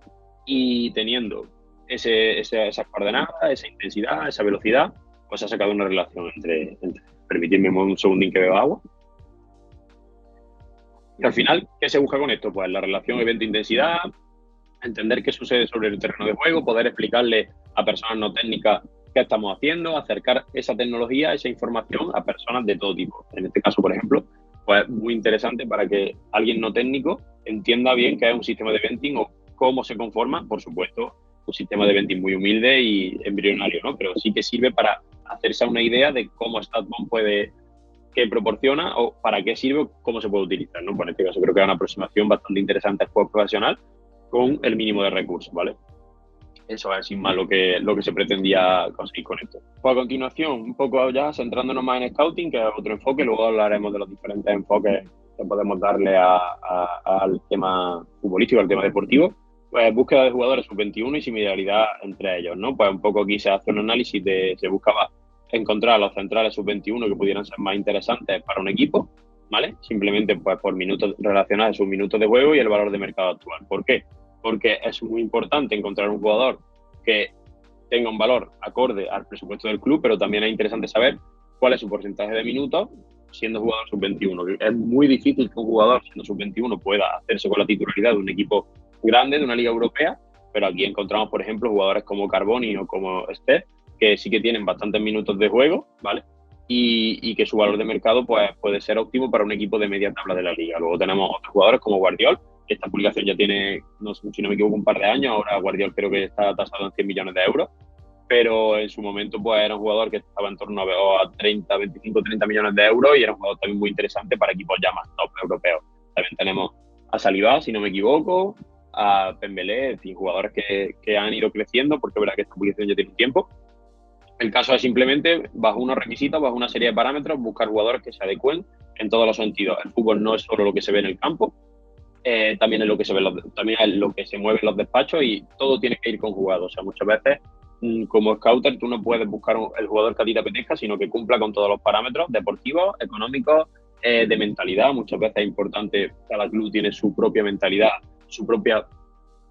y teniendo esas coordenadas, esa intensidad, esa velocidad, pues ha sacado una relación entre permitidme un segundín que beba agua. Y al final, ¿qué se busca con esto? Pues la relación evento-intensidad, entender qué sucede sobre el terreno de juego, poder explicarle a personas no técnicas qué estamos haciendo, acercar esa tecnología, esa información a personas de todo tipo. En este caso, por ejemplo, pues muy interesante para que alguien no técnico entienda bien qué es un sistema de venting o cómo se conforma. Por supuesto, un sistema de venting muy humilde y embrionario, ¿no? Pero sí que sirve para hacerse una idea de cómo StatBomb qué proporciona o para qué sirve o cómo se puede utilizar, ¿no? Pues en este caso creo que es una aproximación bastante interesante al juego profesional con el mínimo de recursos, ¿vale? Eso es sin más lo que se pretendía conseguir con esto. Pues a continuación, un poco ya centrándonos más en Scouting, que es otro enfoque, luego hablaremos de los diferentes enfoques que podemos darle al tema futbolístico, al tema deportivo. Pues búsqueda de jugadores sub-21 y similaridad entre ellos, ¿no? Pues un poco aquí se hace un análisis se buscaba encontrar a los centrales sub-21 que pudieran ser más interesantes para un equipo, ¿vale? Simplemente pues por minutos relacionados a sus minutos de juego y el valor de mercado actual. ¿Por qué? Porque es muy importante encontrar un jugador que tenga un valor acorde al presupuesto del club, pero también es interesante saber cuál es su porcentaje de minutos siendo jugador sub-21. Es muy difícil que un jugador siendo sub-21 pueda hacerse con la titularidad de un equipo grande, de una liga europea, pero aquí encontramos, por ejemplo, jugadores como Carboni o como Steph, que sí que tienen bastantes minutos de juego, ¿vale? Y que su valor de mercado pues, puede ser óptimo para un equipo de media tabla de la liga. Luego tenemos otros jugadores como Guardiol, que esta publicación ya tiene, no sé, si no me equivoco, un par de años. Ahora Guardiol creo que está tasado en 100 millones de euros, pero en su momento pues era un jugador que estaba en torno a 30, 25, 30 millones de euros y era un jugador también muy interesante para equipos ya más top europeos. También tenemos a Saliba, si no me equivoco, a Pembelé, en fin, jugadores que han ido creciendo, porque es verdad que esta publicación ya tiene un tiempo. El caso es simplemente, bajo unos requisitos, bajo una serie de parámetros, buscar jugadores que se adecuen en todos los sentidos. El fútbol no es solo lo que se ve en el campo, también es lo que se ve también es lo que se mueve en los despachos y todo tiene que ir conjugado. O sea, muchas veces, como scouter, tú no puedes buscar el jugador que a ti te apetezca, sino que cumpla con todos los parámetros deportivos, económicos, de mentalidad. Muchas veces es importante, cada club tiene su propia mentalidad, su propia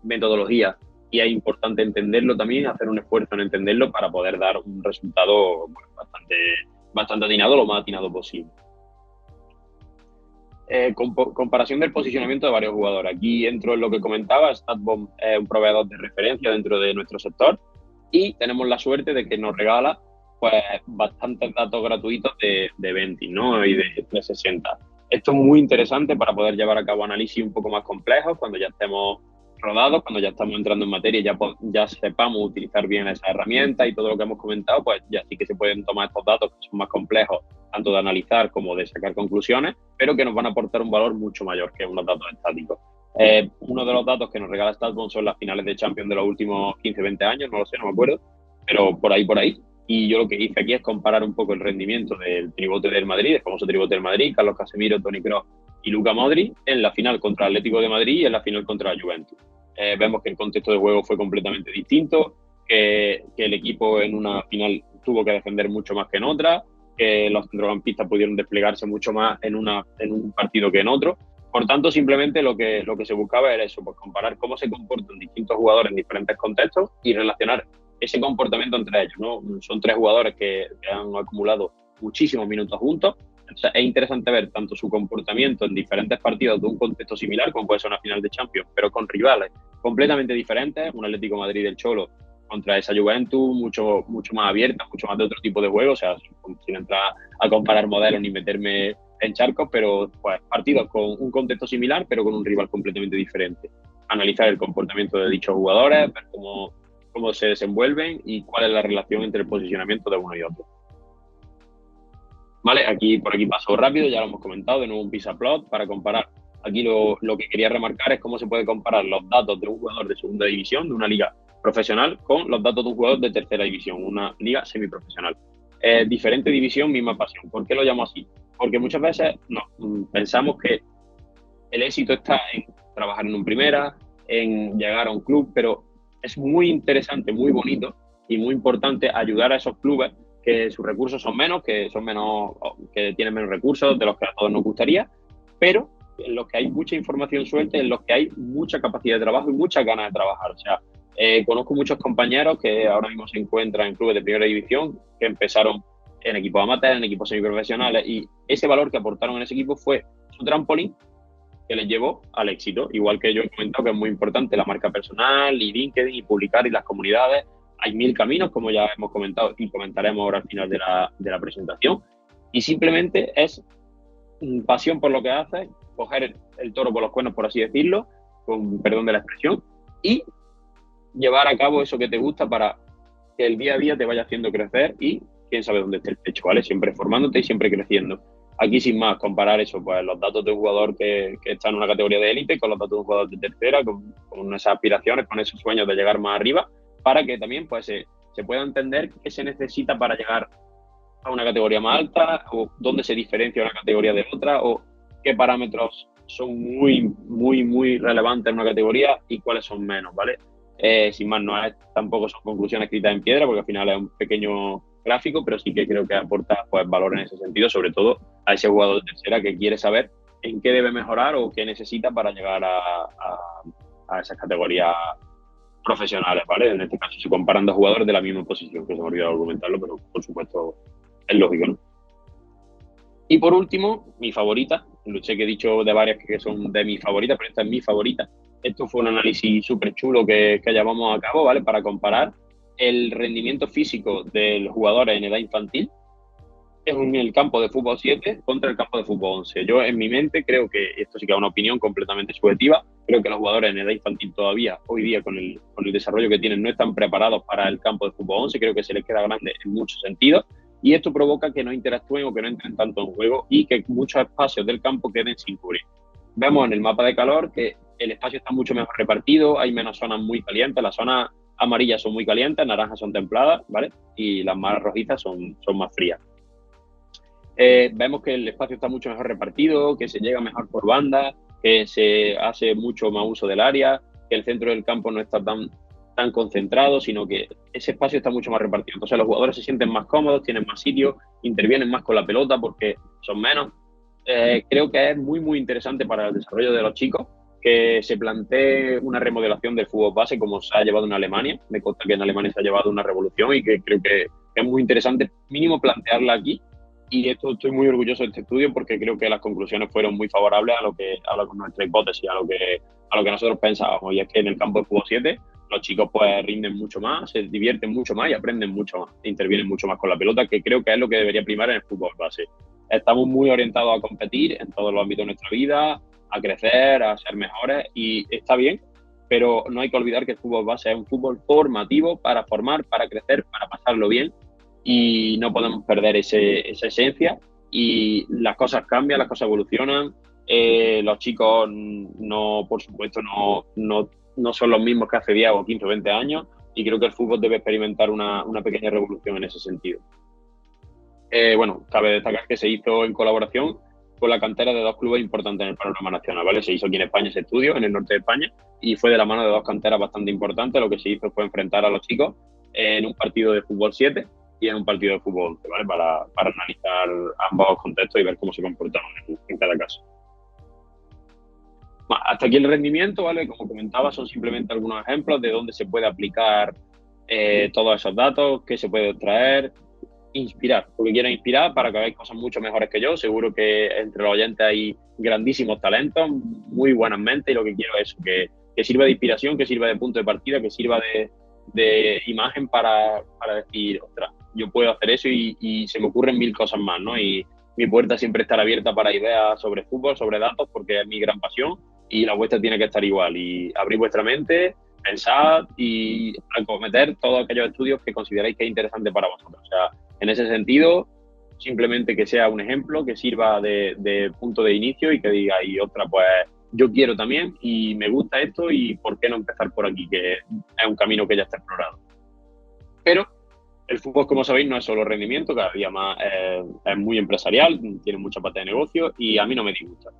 metodología, y es importante entenderlo también, hacer un esfuerzo en entenderlo para poder dar un resultado bastante atinado, lo más atinado posible. Comparación del posicionamiento de varios jugadores. Aquí entro en lo que comentaba. StatBomb es un proveedor de referencia dentro de nuestro sector y tenemos la suerte de que nos regala pues bastantes datos gratuitos de venting, ¿no? Y de 360. Esto es muy interesante para poder llevar a cabo análisis un poco más complejos cuando ya estemos rodados, cuando ya estamos entrando en materia y ya sepamos utilizar bien esa herramienta y todo lo que hemos comentado, pues ya sí que se pueden tomar estos datos que son más complejos, tanto de analizar como de sacar conclusiones, pero que nos van a aportar un valor mucho mayor que unos datos estáticos. Uno de los datos que nos regala StatBomb son las finales de Champions de los últimos 15-20 años, no lo sé, no me acuerdo, pero por ahí. Y yo lo que hice aquí es comparar un poco el rendimiento del tribote del Madrid, el famoso tribote del Madrid, Carlos Casemiro, Toni Kroos y Luka Modric, en la final contra el Atlético de Madrid y en la final contra la Juventus. Vemos que el contexto de juego fue completamente distinto, que el equipo en una final tuvo que defender mucho más que en otra, que los centrocampistas pudieron desplegarse mucho más en un partido que en otro. Por tanto, simplemente lo que se buscaba era eso, pues comparar cómo se comportan distintos jugadores en diferentes contextos y relacionar ese comportamiento entre ellos, ¿no? Son tres jugadores que han acumulado muchísimos minutos juntos. O sea, es interesante ver tanto su comportamiento en diferentes partidos de un contexto similar, como puede ser una final de Champions, pero con rivales completamente diferentes, un Atlético de Madrid del Cholo contra esa Juventus, mucho más abierta, mucho más de otro tipo de juego, o sea, sin entrar a comparar modelos ni meterme en charcos, pero pues partidos con un contexto similar, pero con un rival completamente diferente. Analizar el comportamiento de dichos jugadores, ver cómo se desenvuelven y cuál es la relación entre el posicionamiento de uno y otro. Vale, por aquí paso rápido, ya lo hemos comentado, de nuevo un PISA plot para comparar Aquí lo que quería remarcar es cómo se puede comparar los datos de un jugador de segunda división, de una liga profesional, con los datos de un jugador de tercera división, una liga semiprofesional. Diferente división, misma pasión. ¿Por qué lo llamo así? Porque muchas veces pensamos que el éxito está en trabajar en un primera, en llegar a un club, pero es muy interesante, muy bonito y muy importante ayudar a esos clubes que sus recursos son menos, que tienen menos recursos de los que a todos nos gustaría, pero en los que hay mucha información suelta, en los que hay mucha capacidad de trabajo y muchas ganas de trabajar. O sea, conozco muchos compañeros que ahora mismo se encuentran en clubes de primera división, que empezaron en equipos amateurs, en equipos semiprofesionales, y ese valor que aportaron en ese equipo fue su trampolín que les llevó al éxito. Igual que yo he comentado que es muy importante la marca personal y LinkedIn y publicar y las comunidades. Hay 1000 caminos, como ya hemos comentado y comentaremos ahora al final de la presentación. Y simplemente es pasión por lo que haces, coger el toro por los cuernos, por así decirlo, con perdón de la expresión, y llevar a cabo eso que te gusta para que el día a día te vaya haciendo crecer y quién sabe dónde esté el techo, ¿vale? Siempre formándote y siempre creciendo. Aquí, sin más, comparar eso, pues los datos de un jugador que está en una categoría de élite con los datos de un jugador de tercera, con esas aspiraciones, con esos sueños de llegar más arriba, para que también pues se pueda entender qué se necesita para llegar a una categoría más alta, o dónde se diferencia una categoría de otra, o qué parámetros son muy, muy, muy relevantes en una categoría y cuáles son menos, ¿vale? Sin más, tampoco son conclusiones escritas en piedra, porque al final es un pequeño gráfico, pero sí que creo que aporta pues valor en ese sentido, sobre todo a ese jugador de tercera que quiere saber en qué debe mejorar o qué necesita para llegar a esas categorías profesionales, ¿vale? En este caso se comparan dos jugadores de la misma posición, que se me ha olvidado argumentarlo, pero por supuesto es lógico, ¿no? Y por último, mi favorita, sé que he dicho de varias que son de mis favoritas, pero esta es mi favorita. Esto fue un análisis súper chulo que llevamos a cabo, ¿vale? Para comparar el rendimiento físico del jugador en edad infantil en el campo de fútbol 7 contra el campo de fútbol 11. Yo, en mi mente, creo que, esto sí que es una opinión completamente subjetiva, creo que los jugadores en edad infantil todavía, hoy día, con el desarrollo que tienen, no están preparados para el campo de fútbol 11. Creo que se les queda grande en muchos sentidos, y esto provoca que no interactúen o que no entren tanto en juego y que muchos espacios del campo queden sin cubrir. Vemos en el mapa de calor que el espacio está mucho mejor repartido, hay menos zonas muy calientes, las zonas amarillas son muy calientes, naranjas son templadas, ¿vale? Y las más rojizas son más frías. Vemos que el espacio está mucho mejor repartido, que se llega mejor por banda, que se hace mucho más uso del área, que el centro del campo no está tan concentrado, sino que ese espacio está mucho más repartido. Entonces los jugadores se sienten más cómodos, tienen más sitio, intervienen más con la pelota porque son menos. Creo que es muy, muy interesante para el desarrollo de los chicos que se plantee una remodelación del fútbol base como se ha llevado en Alemania. Me consta que en Alemania se ha llevado una revolución y que creo que es muy interesante mínimo plantearla aquí. Y estoy muy orgulloso de este estudio porque creo que las conclusiones fueron muy favorables a lo que habla con nuestra hipótesis, a lo que nosotros pensábamos. Y es que en el campo de fútbol 7 los chicos pues rinden mucho más, se divierten mucho más y aprenden mucho más, intervienen mucho más con la pelota, que creo que es lo que debería primar en el fútbol base. Estamos muy orientados a competir en todos los ámbitos de nuestra vida, a crecer, a ser mejores, y está bien, pero no hay que olvidar que el fútbol base es un fútbol formativo para formar, para crecer, para pasarlo bien, y no podemos perder esa esencia. Y las cosas cambian, las cosas evolucionan. Los chicos por supuesto no son los mismos que hace 10 o 15 o 20 años, y creo que el fútbol debe experimentar una pequeña revolución en ese sentido. Bueno, cabe destacar que se hizo en colaboración con la cantera de dos clubes importantes en el panorama nacional, ¿vale? Se hizo aquí en España ese estudio, en el norte de España, y fue de la mano de dos canteras bastante importantes. Lo que se hizo fue enfrentar a los chicos en un partido de fútbol 7 y en un partido de fútbol 11, ¿vale? Para analizar ambos contextos y ver cómo se comportaban en cada caso. Hasta aquí el rendimiento, ¿vale? Como comentaba, son simplemente algunos ejemplos de dónde se puede aplicar todos esos datos, qué se puede extraer, inspirar, porque quiero inspirar para que hagáis cosas mucho mejores que yo. Seguro que entre los oyentes hay grandísimos talentos, muy buenas mentes, y lo que quiero es que sirva de inspiración, que sirva de punto de partida, que sirva de imagen para decir, ostras, yo puedo hacer eso y se me ocurren 1000 cosas más, ¿no? Y mi puerta siempre estará abierta para ideas sobre fútbol, sobre datos, porque es mi gran pasión, y la vuestra tiene que estar igual. Y abrir vuestra mente, pensad y acometer todos aquellos estudios que consideráis que es interesante para vosotros. O sea, en ese sentido, simplemente que sea un ejemplo, que sirva de punto de inicio y que diga, y otra, pues yo quiero también y me gusta esto y por qué no empezar por aquí, que es un camino que ya está explorado. Pero el fútbol, como sabéis, no es solo rendimiento, cada día más es muy empresarial, tiene mucha parte de negocio y a mí no me disgusta.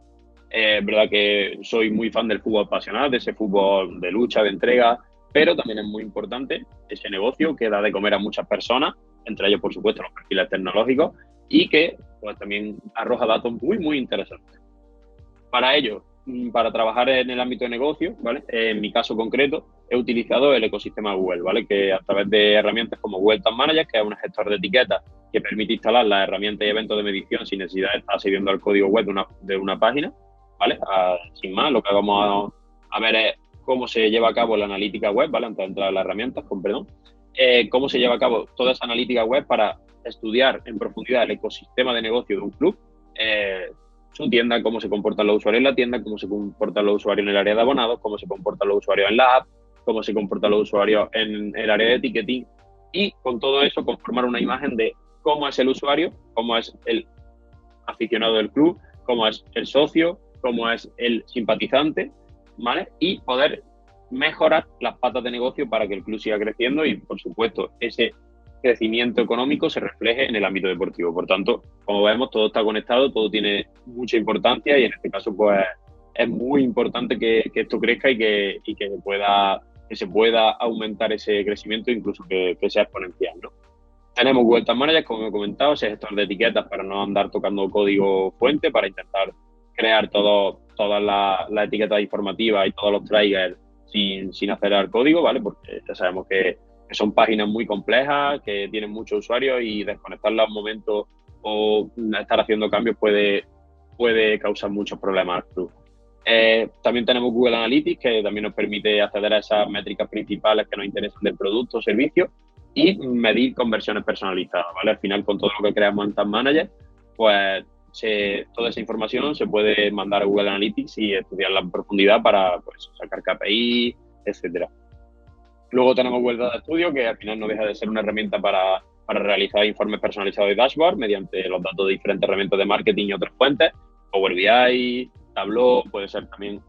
Es verdad que soy muy fan del fútbol apasionado, de ese fútbol de lucha, de entrega, pero también es muy importante ese negocio que da de comer a muchas personas, entre ellos, por supuesto, los perfiles tecnológicos, y que pues, también arroja datos muy, muy interesantes. Para ello, para trabajar en el ámbito de negocio, ¿vale? En mi caso concreto, he utilizado el ecosistema Google, ¿vale? Que a través de herramientas como Google Tag Manager, que es un gestor de etiquetas que permite instalar las herramientas y eventos de medición sin necesidad de estar siguiendo el código web de una página, ¿vale? Sin más, lo que vamos a ver es cómo se lleva a cabo la analítica web, ¿vale? Antes de entrar a las herramientas, con perdón. Cómo se lleva a cabo toda esa analítica web para estudiar en profundidad el ecosistema de negocio de un club, su tienda, cómo se comportan los usuarios en la tienda, cómo se comportan los usuarios en el área de abonados, cómo se comportan los usuarios en la app, cómo se comportan los usuarios en el área de ticketing, y con todo eso conformar una imagen de cómo es el usuario, cómo es el aficionado del club, cómo es el socio, cómo es el simpatizante, ¿vale? Y poder mejorar las patas de negocio para que el club siga creciendo y, por supuesto, ese crecimiento económico se refleje en el ámbito deportivo. Por tanto, como vemos, todo está conectado, todo tiene mucha importancia y en este caso, pues, es muy importante que esto crezca y que se pueda aumentar ese crecimiento, incluso que sea exponencial, ¿no? Tenemos Google Tag Manager, como he comentado, ese gestor de etiquetas para no andar tocando código fuente, para intentar crear todas las etiquetas informativas y todos los triggers sin acelerar código, ¿vale? Porque ya sabemos que son páginas muy complejas, que tienen muchos usuarios y desconectarlas un momento o estar haciendo cambios puede causar muchos problemas al club. También tenemos Google Analytics, que también nos permite acceder a esas métricas principales que nos interesan del producto o servicio y medir conversiones personalizadas, ¿vale? Al final, con todo lo que creamos en Tag Manager, pues toda esa información se puede mandar a Google Analytics y estudiarla en profundidad para pues, sacar KPI, etcétera. Luego tenemos Google Data Studio, que al final no deja de ser una herramienta para realizar informes personalizados de dashboard mediante los datos de diferentes herramientas de marketing y otras fuentes, Power BI, Tableau, puede ser también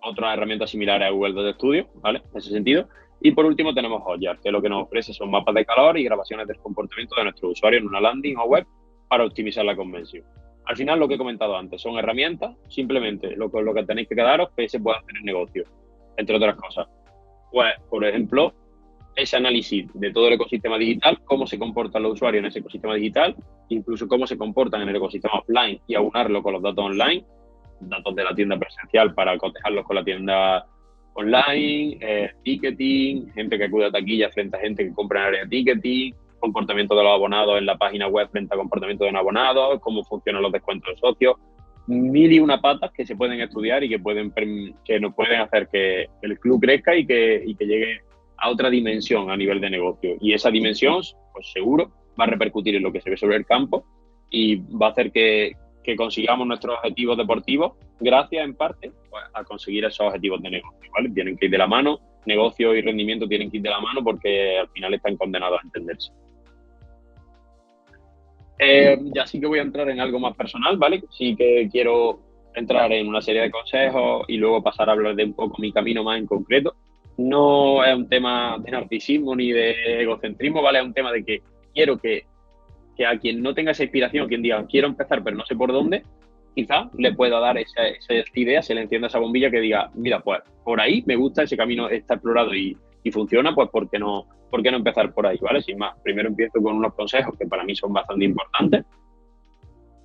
otra herramienta similar a Google Data Studio, ¿vale? En ese sentido. Y por último tenemos Hotjar, que lo que nos ofrece son mapas de calor y grabaciones del comportamiento de nuestros usuarios en una landing o web para optimizar la conversión. Al final, lo que he comentado antes, son herramientas, simplemente lo que tenéis que quedaros que se puede hacer en negocio, entre otras cosas. Pues, por ejemplo, ese análisis de todo el ecosistema digital, cómo se comportan los usuarios en ese ecosistema digital, incluso cómo se comportan en el ecosistema offline y aunarlo con los datos online, datos de la tienda presencial para cotejarlos con la tienda online, ticketing, gente que acude a taquilla frente a gente que compra en área de ticketing, comportamiento de los abonados en la página web frente a comportamiento de no abonados, cómo funcionan los descuentos de socios, mil y una patas que se pueden estudiar y que nos pueden hacer que el club crezca y que llegue a otra dimensión a nivel de negocio. Y esa dimensión, pues seguro, va a repercutir en lo que se ve sobre el campo y va a hacer que consigamos nuestros objetivos deportivos gracias, en parte, pues, a conseguir esos objetivos de negocio, ¿vale? Tienen que ir de la mano, negocio y rendimiento tienen que ir de la mano porque al final están condenados a entenderse. Ya sí que voy a entrar en algo más personal, ¿vale? Sí que quiero entrar en una serie de consejos y luego pasar a hablar de un poco mi camino más en concreto. No es un tema de narcisismo ni de egocentrismo, ¿vale? Es un tema de que quiero que a quien no tenga esa inspiración, quien diga quiero empezar pero no sé por dónde, quizá le pueda dar esa idea, se le encienda esa bombilla que diga, mira, pues por ahí me gusta, ese camino está explorado y funciona, pues ¿por qué no empezar por ahí, ¿vale? Sin más, primero empiezo con unos consejos que para mí son bastante importantes.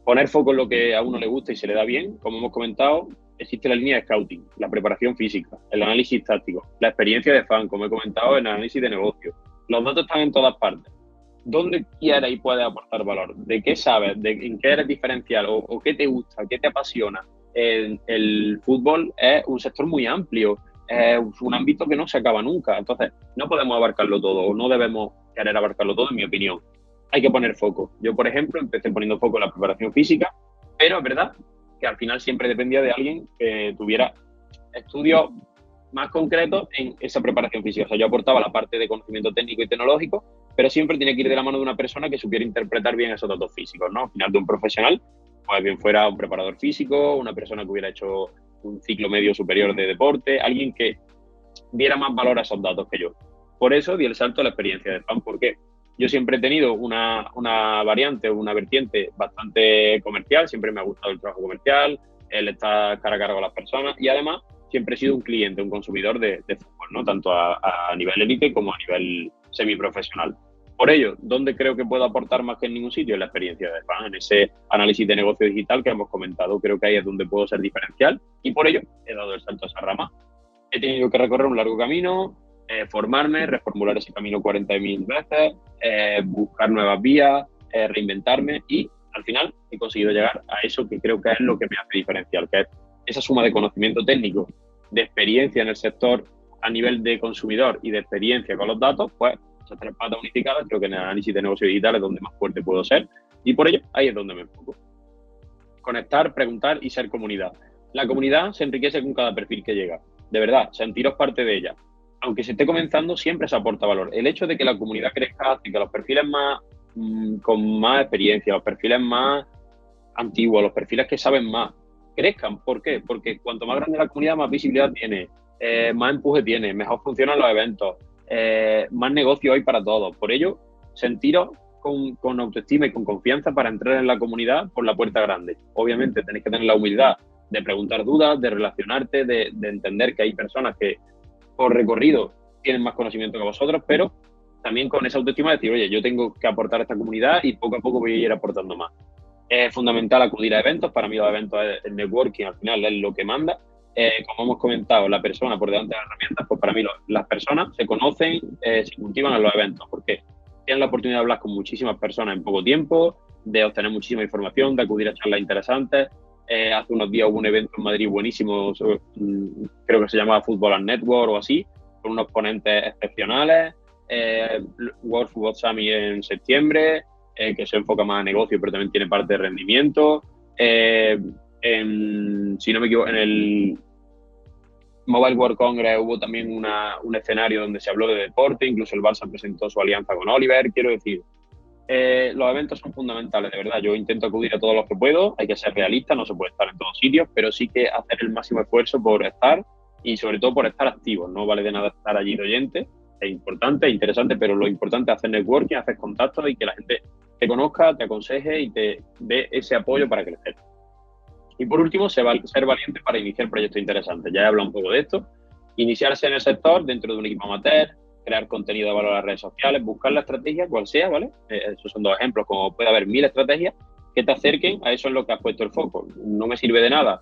Poner foco en lo que a uno le gusta y se le da bien, como hemos comentado, existe la línea de scouting, la preparación física, el análisis táctico, la experiencia de fan, como he comentado, el análisis de negocio. Los datos están en todas partes. ¿Dónde quieres y puedes aportar valor? ¿De qué sabes? ¿En qué eres diferencial? ¿O qué te gusta? ¿Qué te apasiona? El fútbol es un sector muy amplio, es un ámbito que no se acaba nunca. Entonces, no podemos abarcarlo todo o no debemos querer abarcarlo todo, en mi opinión. Hay que poner foco. Yo, por ejemplo, empecé poniendo foco en la preparación física, pero es verdad que al final siempre dependía de alguien que tuviera estudios más concretos en esa preparación física. O sea, yo aportaba la parte de conocimiento técnico y tecnológico, pero siempre tiene que ir de la mano de una persona que supiera interpretar bien esos datos físicos, ¿no? Al final, de un profesional, pues bien fuera un preparador físico, una persona que hubiera hecho un ciclo medio superior de deporte, alguien que diera más valor a esos datos que yo. Por eso di el salto a la experiencia de spam. ¿Por qué? Yo siempre he tenido una variante, una vertiente bastante comercial, siempre me ha gustado el trabajo comercial, el estar cara a cara con las personas y además siempre he sido un cliente, un consumidor de fútbol, ¿no? Tanto a nivel élite como a nivel semiprofesional. Por ello, ¿dónde creo que puedo aportar más que en ningún sitio? En la experiencia de spam, en ese análisis de negocio digital que hemos comentado. Creo que ahí es donde puedo ser diferencial y por ello he dado el salto a esa rama. He tenido que recorrer un largo camino, formarme, reformular ese camino 40.000 veces, buscar nuevas vías, reinventarme y al final he conseguido llegar a eso que creo que es lo que me hace diferencial, que es esa suma de conocimiento técnico, de experiencia en el sector a nivel de consumidor y de experiencia con los datos, pues esas tres patas unificadas creo que en el análisis de negocio digital es donde más fuerte puedo ser y por ello ahí es donde me enfoco. Conectar, preguntar y ser comunidad. La comunidad se enriquece con cada perfil que llega. De verdad, sentiros parte de ella. Aunque se esté comenzando, siempre se aporta valor. El hecho de que la comunidad crezca hace que los perfiles más con más experiencia, los perfiles más antiguos, los perfiles que saben más, crezcan. ¿Por qué? Porque cuanto más grande la comunidad, más visibilidad tiene, más empuje tiene, mejor funcionan los eventos, más negocio hay para todos. Por ello, sentiros con autoestima y con confianza para entrar en la comunidad por la puerta grande. Obviamente tenéis que tener la humildad de preguntar dudas, de relacionarte, de entender que hay personas que por recorrido tienen más conocimiento que vosotros, pero también con esa autoestima de decir, oye, yo tengo que aportar a esta comunidad y poco a poco voy a ir aportando más. Es fundamental acudir a eventos. Para mí los eventos, el networking al final es lo que manda. Como hemos comentado, la persona por delante de las herramientas, pues para mí las personas se conocen, se cultivan en los eventos, porque tienen la oportunidad de hablar con muchísimas personas en poco tiempo, de obtener muchísima información, de acudir a charlas interesantes. Hace unos días hubo un evento en Madrid buenísimo, creo que se llamaba Football and Network o así, con unos ponentes excepcionales. World Football Summit en septiembre, que se enfoca más a negocio, pero también tiene parte de rendimiento. Si no me equivoco, en el Mobile World Congress hubo también un escenario donde se habló de deporte, incluso el Barça presentó su alianza con Oliver. Quiero decir, los eventos son fundamentales, de verdad. Yo intento acudir a todos los que puedo, hay que ser realista, no se puede estar en todos sitios, pero sí que hacer el máximo esfuerzo por estar y sobre todo por estar activos. No vale de nada estar allí de oyente, es importante, es interesante, pero lo importante es hacer networking, hacer contactos y que la gente te conozca, te aconseje y te dé ese apoyo para crecer. Y por último, ser valiente para iniciar proyectos interesantes. Ya he hablado un poco de esto. Iniciarse en el sector dentro de un equipo amateur, crear contenido de valor en las redes sociales, buscar la estrategia, cual sea, ¿vale? Esos son dos ejemplos, como puede haber 1000 estrategias que te acerquen a eso en lo que has puesto el foco. No me sirve de nada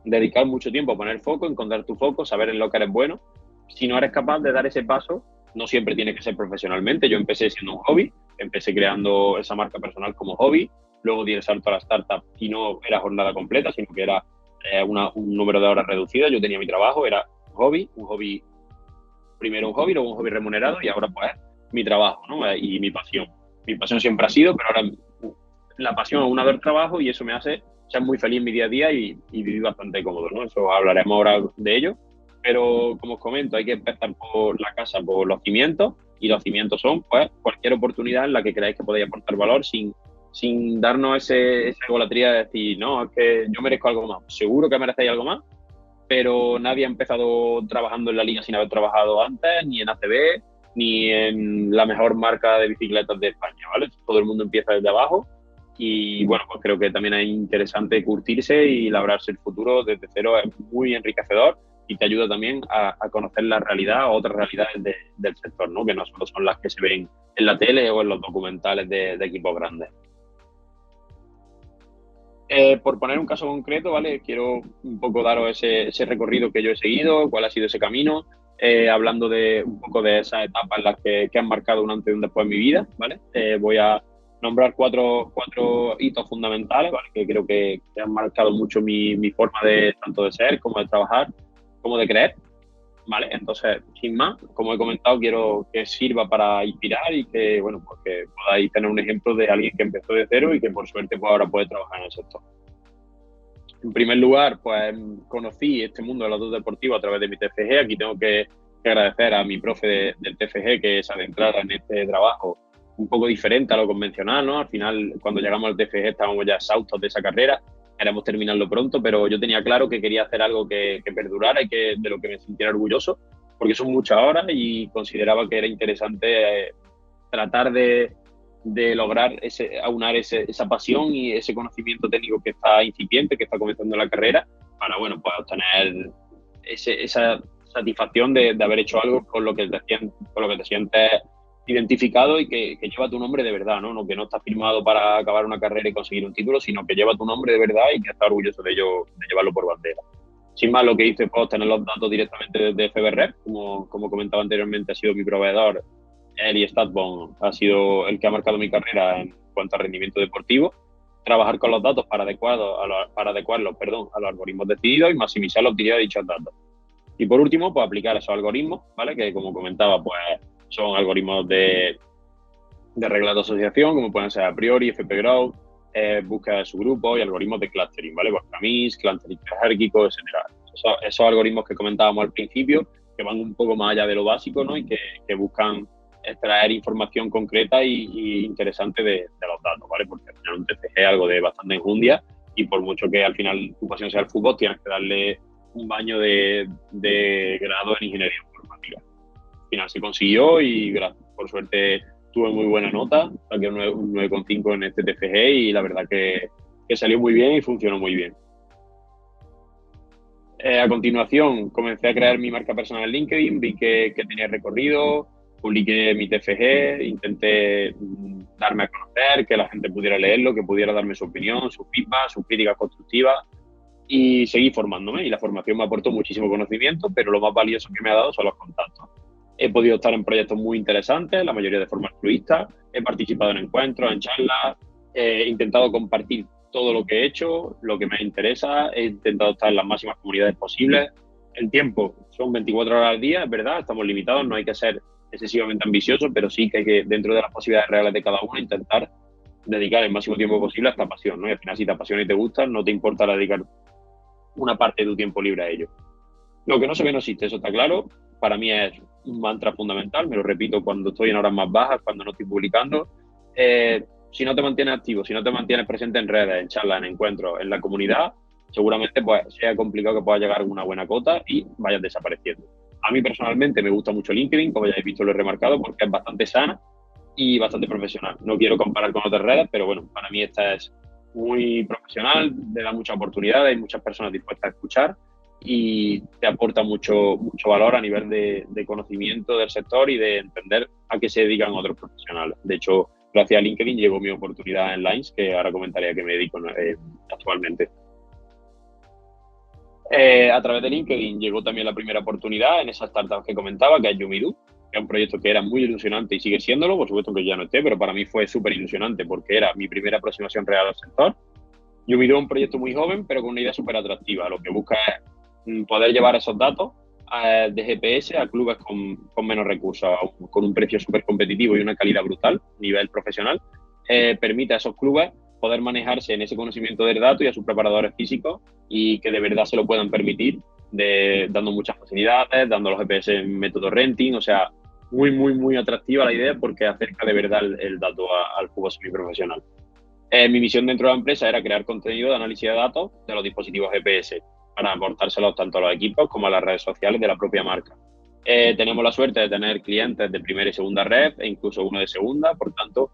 dedicar mucho tiempo a poner foco, encontrar tu foco, saber en lo que eres bueno. Si no eres capaz de dar ese paso, no siempre tiene que ser profesionalmente. Yo empecé siendo un hobby, empecé creando esa marca personal como hobby, luego di el salto a la startup y no era jornada completa, sino que era un número de horas reducido. Yo tenía mi trabajo, era un hobby, primero un hobby, luego un hobby remunerado y ahora pues mi trabajo, ¿no? Y mi pasión. Mi pasión siempre ha sido, pero ahora la pasión es una del trabajo y eso me hace ser muy feliz en mi día a día y vivir bastante cómodo, ¿no? Eso hablaremos ahora de ello. Pero, como os comento, hay que empezar por la casa, por los cimientos, y los cimientos son, pues, cualquier oportunidad en la que creáis que podéis aportar valor sin darnos esa egolatría de decir, no, es que yo merezco algo más. Seguro que merecéis algo más, pero nadie ha empezado trabajando en la liga sin haber trabajado antes, ni en ACB, ni en la mejor marca de bicicletas de España, ¿vale? Todo el mundo empieza desde abajo y, bueno, pues creo que también es interesante curtirse y labrarse el futuro desde cero. Es muy enriquecedor y te ayuda también a conocer la realidad o otras realidades del sector, ¿no? Que no solo son las que se ven en la tele o en los documentales de equipos grandes. Por poner un caso concreto, ¿vale? Quiero un poco daros ese recorrido que yo he seguido, cuál ha sido ese camino, hablando de un poco de esas etapas en las que han marcado un antes y un después en mi vida, ¿vale? Voy a nombrar cuatro hitos fundamentales, ¿vale? Que creo que han marcado mucho mi forma de tanto de ser como de trabajar, como de creer, ¿vale? Entonces, sin más, como he comentado, quiero que sirva para inspirar y que, bueno, pues que podáis tener un ejemplo de alguien que empezó de cero y que por suerte pues ahora puede trabajar en el sector. En primer lugar, pues conocí este mundo de los datos deportivos a través de mi TFG. Aquí tengo que agradecer a mi profe del TFG que se adentrara en este trabajo un poco diferente a lo convencional, ¿no? Al final, cuando llegamos al TFG estábamos ya exhaustos de esa carrera, queremos terminarlo pronto, pero yo tenía claro que quería hacer algo que perdurara y de lo que me sintiera orgulloso, porque son muchas horas y consideraba que era interesante tratar de lograr aunar esa pasión y ese conocimiento técnico que está incipiente, que está comenzando la carrera, para, bueno, pues obtener esa satisfacción de haber hecho algo con lo que te sientes identificado y que lleva tu nombre de verdad, ¿no? Que no está firmado para acabar una carrera y conseguir un título, sino que lleva tu nombre de verdad y que está orgulloso de ello, de llevarlo por bandera. Sin más, lo que hice fue obtener los datos directamente desde FBref, como comentaba anteriormente, ha sido mi proveedor. Él y Statbone ha sido el que ha marcado mi carrera en cuanto a rendimiento deportivo. Trabajar con los datos para adecuarlos a los algoritmos decididos y maximizar la utilidad de dichos datos. Y por último, pues aplicar esos algoritmos, ¿vale? Que como comentaba, pues son algoritmos de reglas de asociación, como pueden ser a priori, FPGrowth, búsqueda de subgrupos y algoritmos de clustering, ¿vale? Pues Camis, clustering jerárquico, etcétera. Esos algoritmos que comentábamos al principio, que van un poco más allá de lo básico, ¿no? Y que buscan extraer información concreta y interesante de los datos, ¿vale? Porque al final un TCG es algo de bastante enjundia y por mucho que al final tu pasión sea el fútbol, tienes que darle un baño de grado en ingeniería informática. Al final se consiguió y por suerte tuve muy buena nota, saqué un 9,5 en este TFG y la verdad que salió muy bien y funcionó muy bien. A continuación comencé a crear mi marca personal en LinkedIn, vi que tenía recorrido, publiqué mi TFG, intenté darme a conocer, que la gente pudiera leerlo, que pudiera darme su opinión, su feedback, sus críticas constructivas y seguí formándome y la formación me aportó muchísimo conocimiento, pero lo más valioso que me ha dado son los contactos. He podido estar en proyectos muy interesantes, la mayoría de forma altruista, he participado en encuentros, en charlas, he intentado compartir todo lo que he hecho, lo que me interesa, he intentado estar en las máximas comunidades posibles. El tiempo son 24 horas al día, es verdad, estamos limitados, no hay que ser excesivamente ambiciosos, pero sí que hay que, dentro de las posibilidades reales de cada uno, intentar dedicar el máximo tiempo posible a esta pasión, ¿no? Y al final, si te apasiona y te gusta, no te importa dedicar una parte de tu tiempo libre a ello. Lo que no se ve no existe, eso está claro. Para mí es un mantra fundamental, me lo repito cuando estoy en horas más bajas, cuando no estoy publicando. Si no te mantienes activo, si no te mantienes presente en redes, en charlas, en encuentros, en la comunidad, seguramente pues sea complicado que puedas llegar a una buena cota y vayas desapareciendo. A mí personalmente me gusta mucho LinkedIn, como ya habéis visto lo he remarcado, porque es bastante sana y bastante profesional. No quiero comparar con otras redes, pero bueno, para mí esta es muy profesional, le da muchas oportunidades, hay muchas personas dispuestas a escuchar y te aporta mucho valor a nivel de conocimiento del sector y de entender a qué se dedican otros profesionales. De hecho, gracias a LinkedIn llegó mi oportunidad en Lines, que ahora comentaré a qué me dedico actualmente. A través de LinkedIn llegó también la primera oportunidad en esa startup que comentaba, que es Yumidu, que es un proyecto que era muy ilusionante y sigue siéndolo, por supuesto que ya no esté, pero para mí fue súper ilusionante porque era mi primera aproximación real al sector. Yumidu es un proyecto muy joven, pero con una idea súper atractiva. Lo que busca es poder llevar esos datos de GPS a clubes con menos recursos, con un precio súper competitivo y una calidad brutal a nivel profesional. Permite a esos clubes poder manejarse en ese conocimiento del dato y a sus preparadores físicos y que de verdad se lo puedan permitir, dando muchas facilidades, dando los GPS en método renting, o sea, muy atractiva la idea porque acerca de verdad el dato al fútbol semiprofesional. Mi misión dentro de la empresa era crear contenido de análisis de datos de los dispositivos GPS para aportárselos tanto a los equipos como a las redes sociales de la propia marca. Tenemos la suerte de tener clientes de primera y segunda red e incluso uno de segunda, por tanto,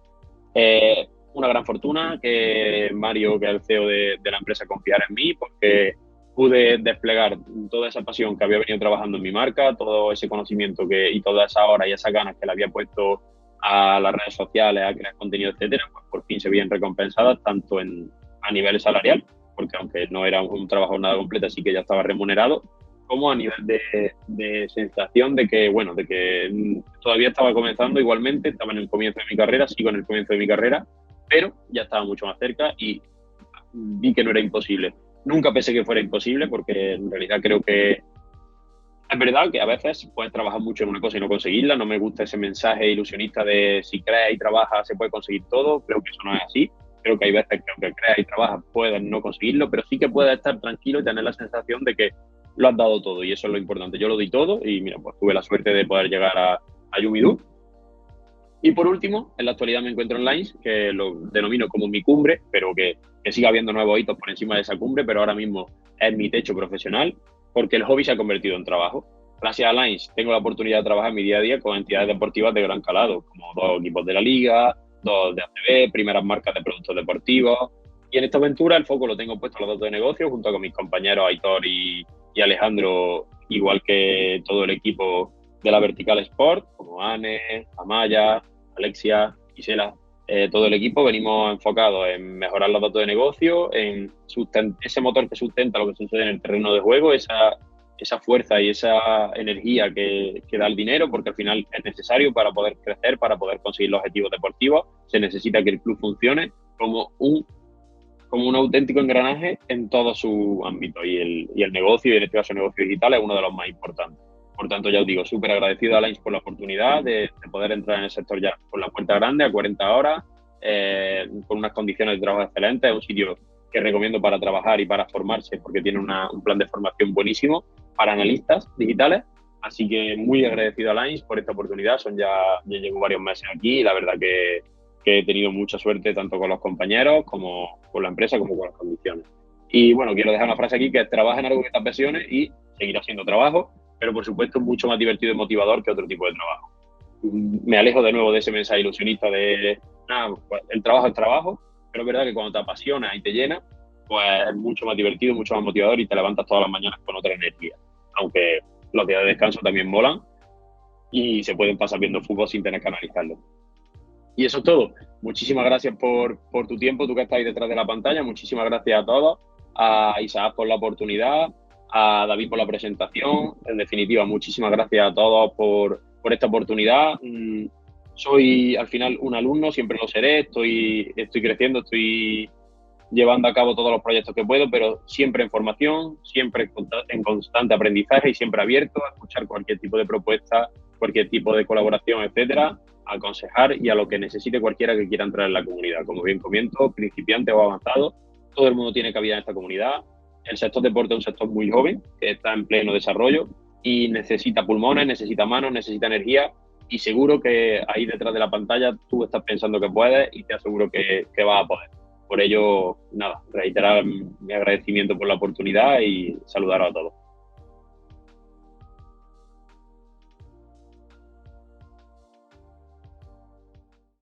una gran fortuna que Mario, que es el CEO de la empresa, confiara en mí porque pude desplegar toda esa pasión que había venido trabajando en mi marca, todo ese conocimiento y todas esas horas y esas ganas que le había puesto a las redes sociales, a crear contenido, etcétera, pues por fin se veían recompensadas tanto a nivel salarial, porque aunque no era un trabajo nada completo, así que ya estaba remunerado, como a nivel de sensación de que todavía estaba comenzando igualmente, estaba en el comienzo de mi carrera, sigo en el comienzo de mi carrera, pero ya estaba mucho más cerca y vi que no era imposible. Nunca pensé que fuera imposible porque en realidad creo que es verdad que a veces puedes trabajar mucho en una cosa y no conseguirla. No me gusta ese mensaje ilusionista de si creas y trabajas se puede conseguir todo. Creo que eso no es así. Creo que hay veces que aunque creas y trabajas puedes no conseguirlo, pero sí que puedes estar tranquilo y tener la sensación de que lo has dado todo y eso es lo importante. Yo lo di todo y mira, pues tuve la suerte de poder llegar a Yumidu. Y por último, en la actualidad me encuentro en Lines, que lo denomino como mi cumbre, pero que siga habiendo nuevos hitos por encima de esa cumbre, pero ahora mismo es mi techo profesional, porque el hobby se ha convertido en trabajo. Gracias a Lines tengo la oportunidad de trabajar en mi día a día con entidades deportivas de gran calado, como 2 equipos de la Liga, 2 de ACB, primeras marcas de productos deportivos. Y en esta aventura el foco lo tengo puesto en los datos de negocio, junto con mis compañeros Aitor y Alejandro, igual que todo el equipo de la Vertical Sport, como Anne, Amaya, Alexia, Gisela, todo el equipo venimos enfocados en mejorar los datos de negocio, en ese motor que sustenta lo que sucede en el terreno de juego, esa fuerza y esa energía que da el dinero, porque al final es necesario para poder crecer, para poder conseguir los objetivos deportivos. Se necesita que el club funcione como un auténtico engranaje en todo su ámbito, y el negocio, y en este caso el negocio digital, es uno de los más importantes. Por tanto, ya os digo, súper agradecido a Lines por la oportunidad de poder entrar en el sector ya por la puerta grande, a 40 horas, con unas condiciones de trabajo excelentes. Es un sitio que recomiendo para trabajar y para formarse, porque tiene un plan de formación buenísimo para analistas digitales. Así que muy agradecido a Lines por esta oportunidad. Ya llevo varios meses aquí y la verdad que he tenido mucha suerte tanto con los compañeros como con la empresa, como con las condiciones. Y bueno, quiero dejar una frase aquí, que es: trabaja en algo que te apasione y seguirá siendo trabajo, pero por supuesto es mucho más divertido y motivador que otro tipo de trabajo. Me alejo de nuevo de ese mensaje ilusionista de pues el trabajo es trabajo, pero es verdad que cuando te apasiona y te llena, pues es mucho más divertido, mucho más motivador, y te levantas todas las mañanas con otra energía. Aunque los días de descanso también molan y se pueden pasar viendo fútbol sin tener que analizarlo. Y eso es todo. Muchísimas gracias por tu tiempo, tú que estás ahí detrás de la pantalla. Muchísimas gracias a todos, a Isaac por la oportunidad, a David por la presentación. En definitiva, muchísimas gracias a todos por esta oportunidad. Soy al final un alumno, siempre lo seré, estoy creciendo, estoy llevando a cabo todos los proyectos que puedo, pero siempre en formación, siempre en constante aprendizaje y siempre abierto a escuchar cualquier tipo de propuesta, cualquier tipo de colaboración, etcétera, a aconsejar y a lo que necesite cualquiera que quiera entrar en la comunidad. Como bien comento, principiante o avanzado, todo el mundo tiene cabida en esta comunidad. El sector deporte es un sector muy joven, que está en pleno desarrollo y necesita pulmones, necesita manos, necesita energía, y seguro que ahí detrás de la pantalla tú estás pensando que puedes, y te aseguro que vas a poder. Por ello, nada, reiterar mi agradecimiento por la oportunidad y saludar a todos.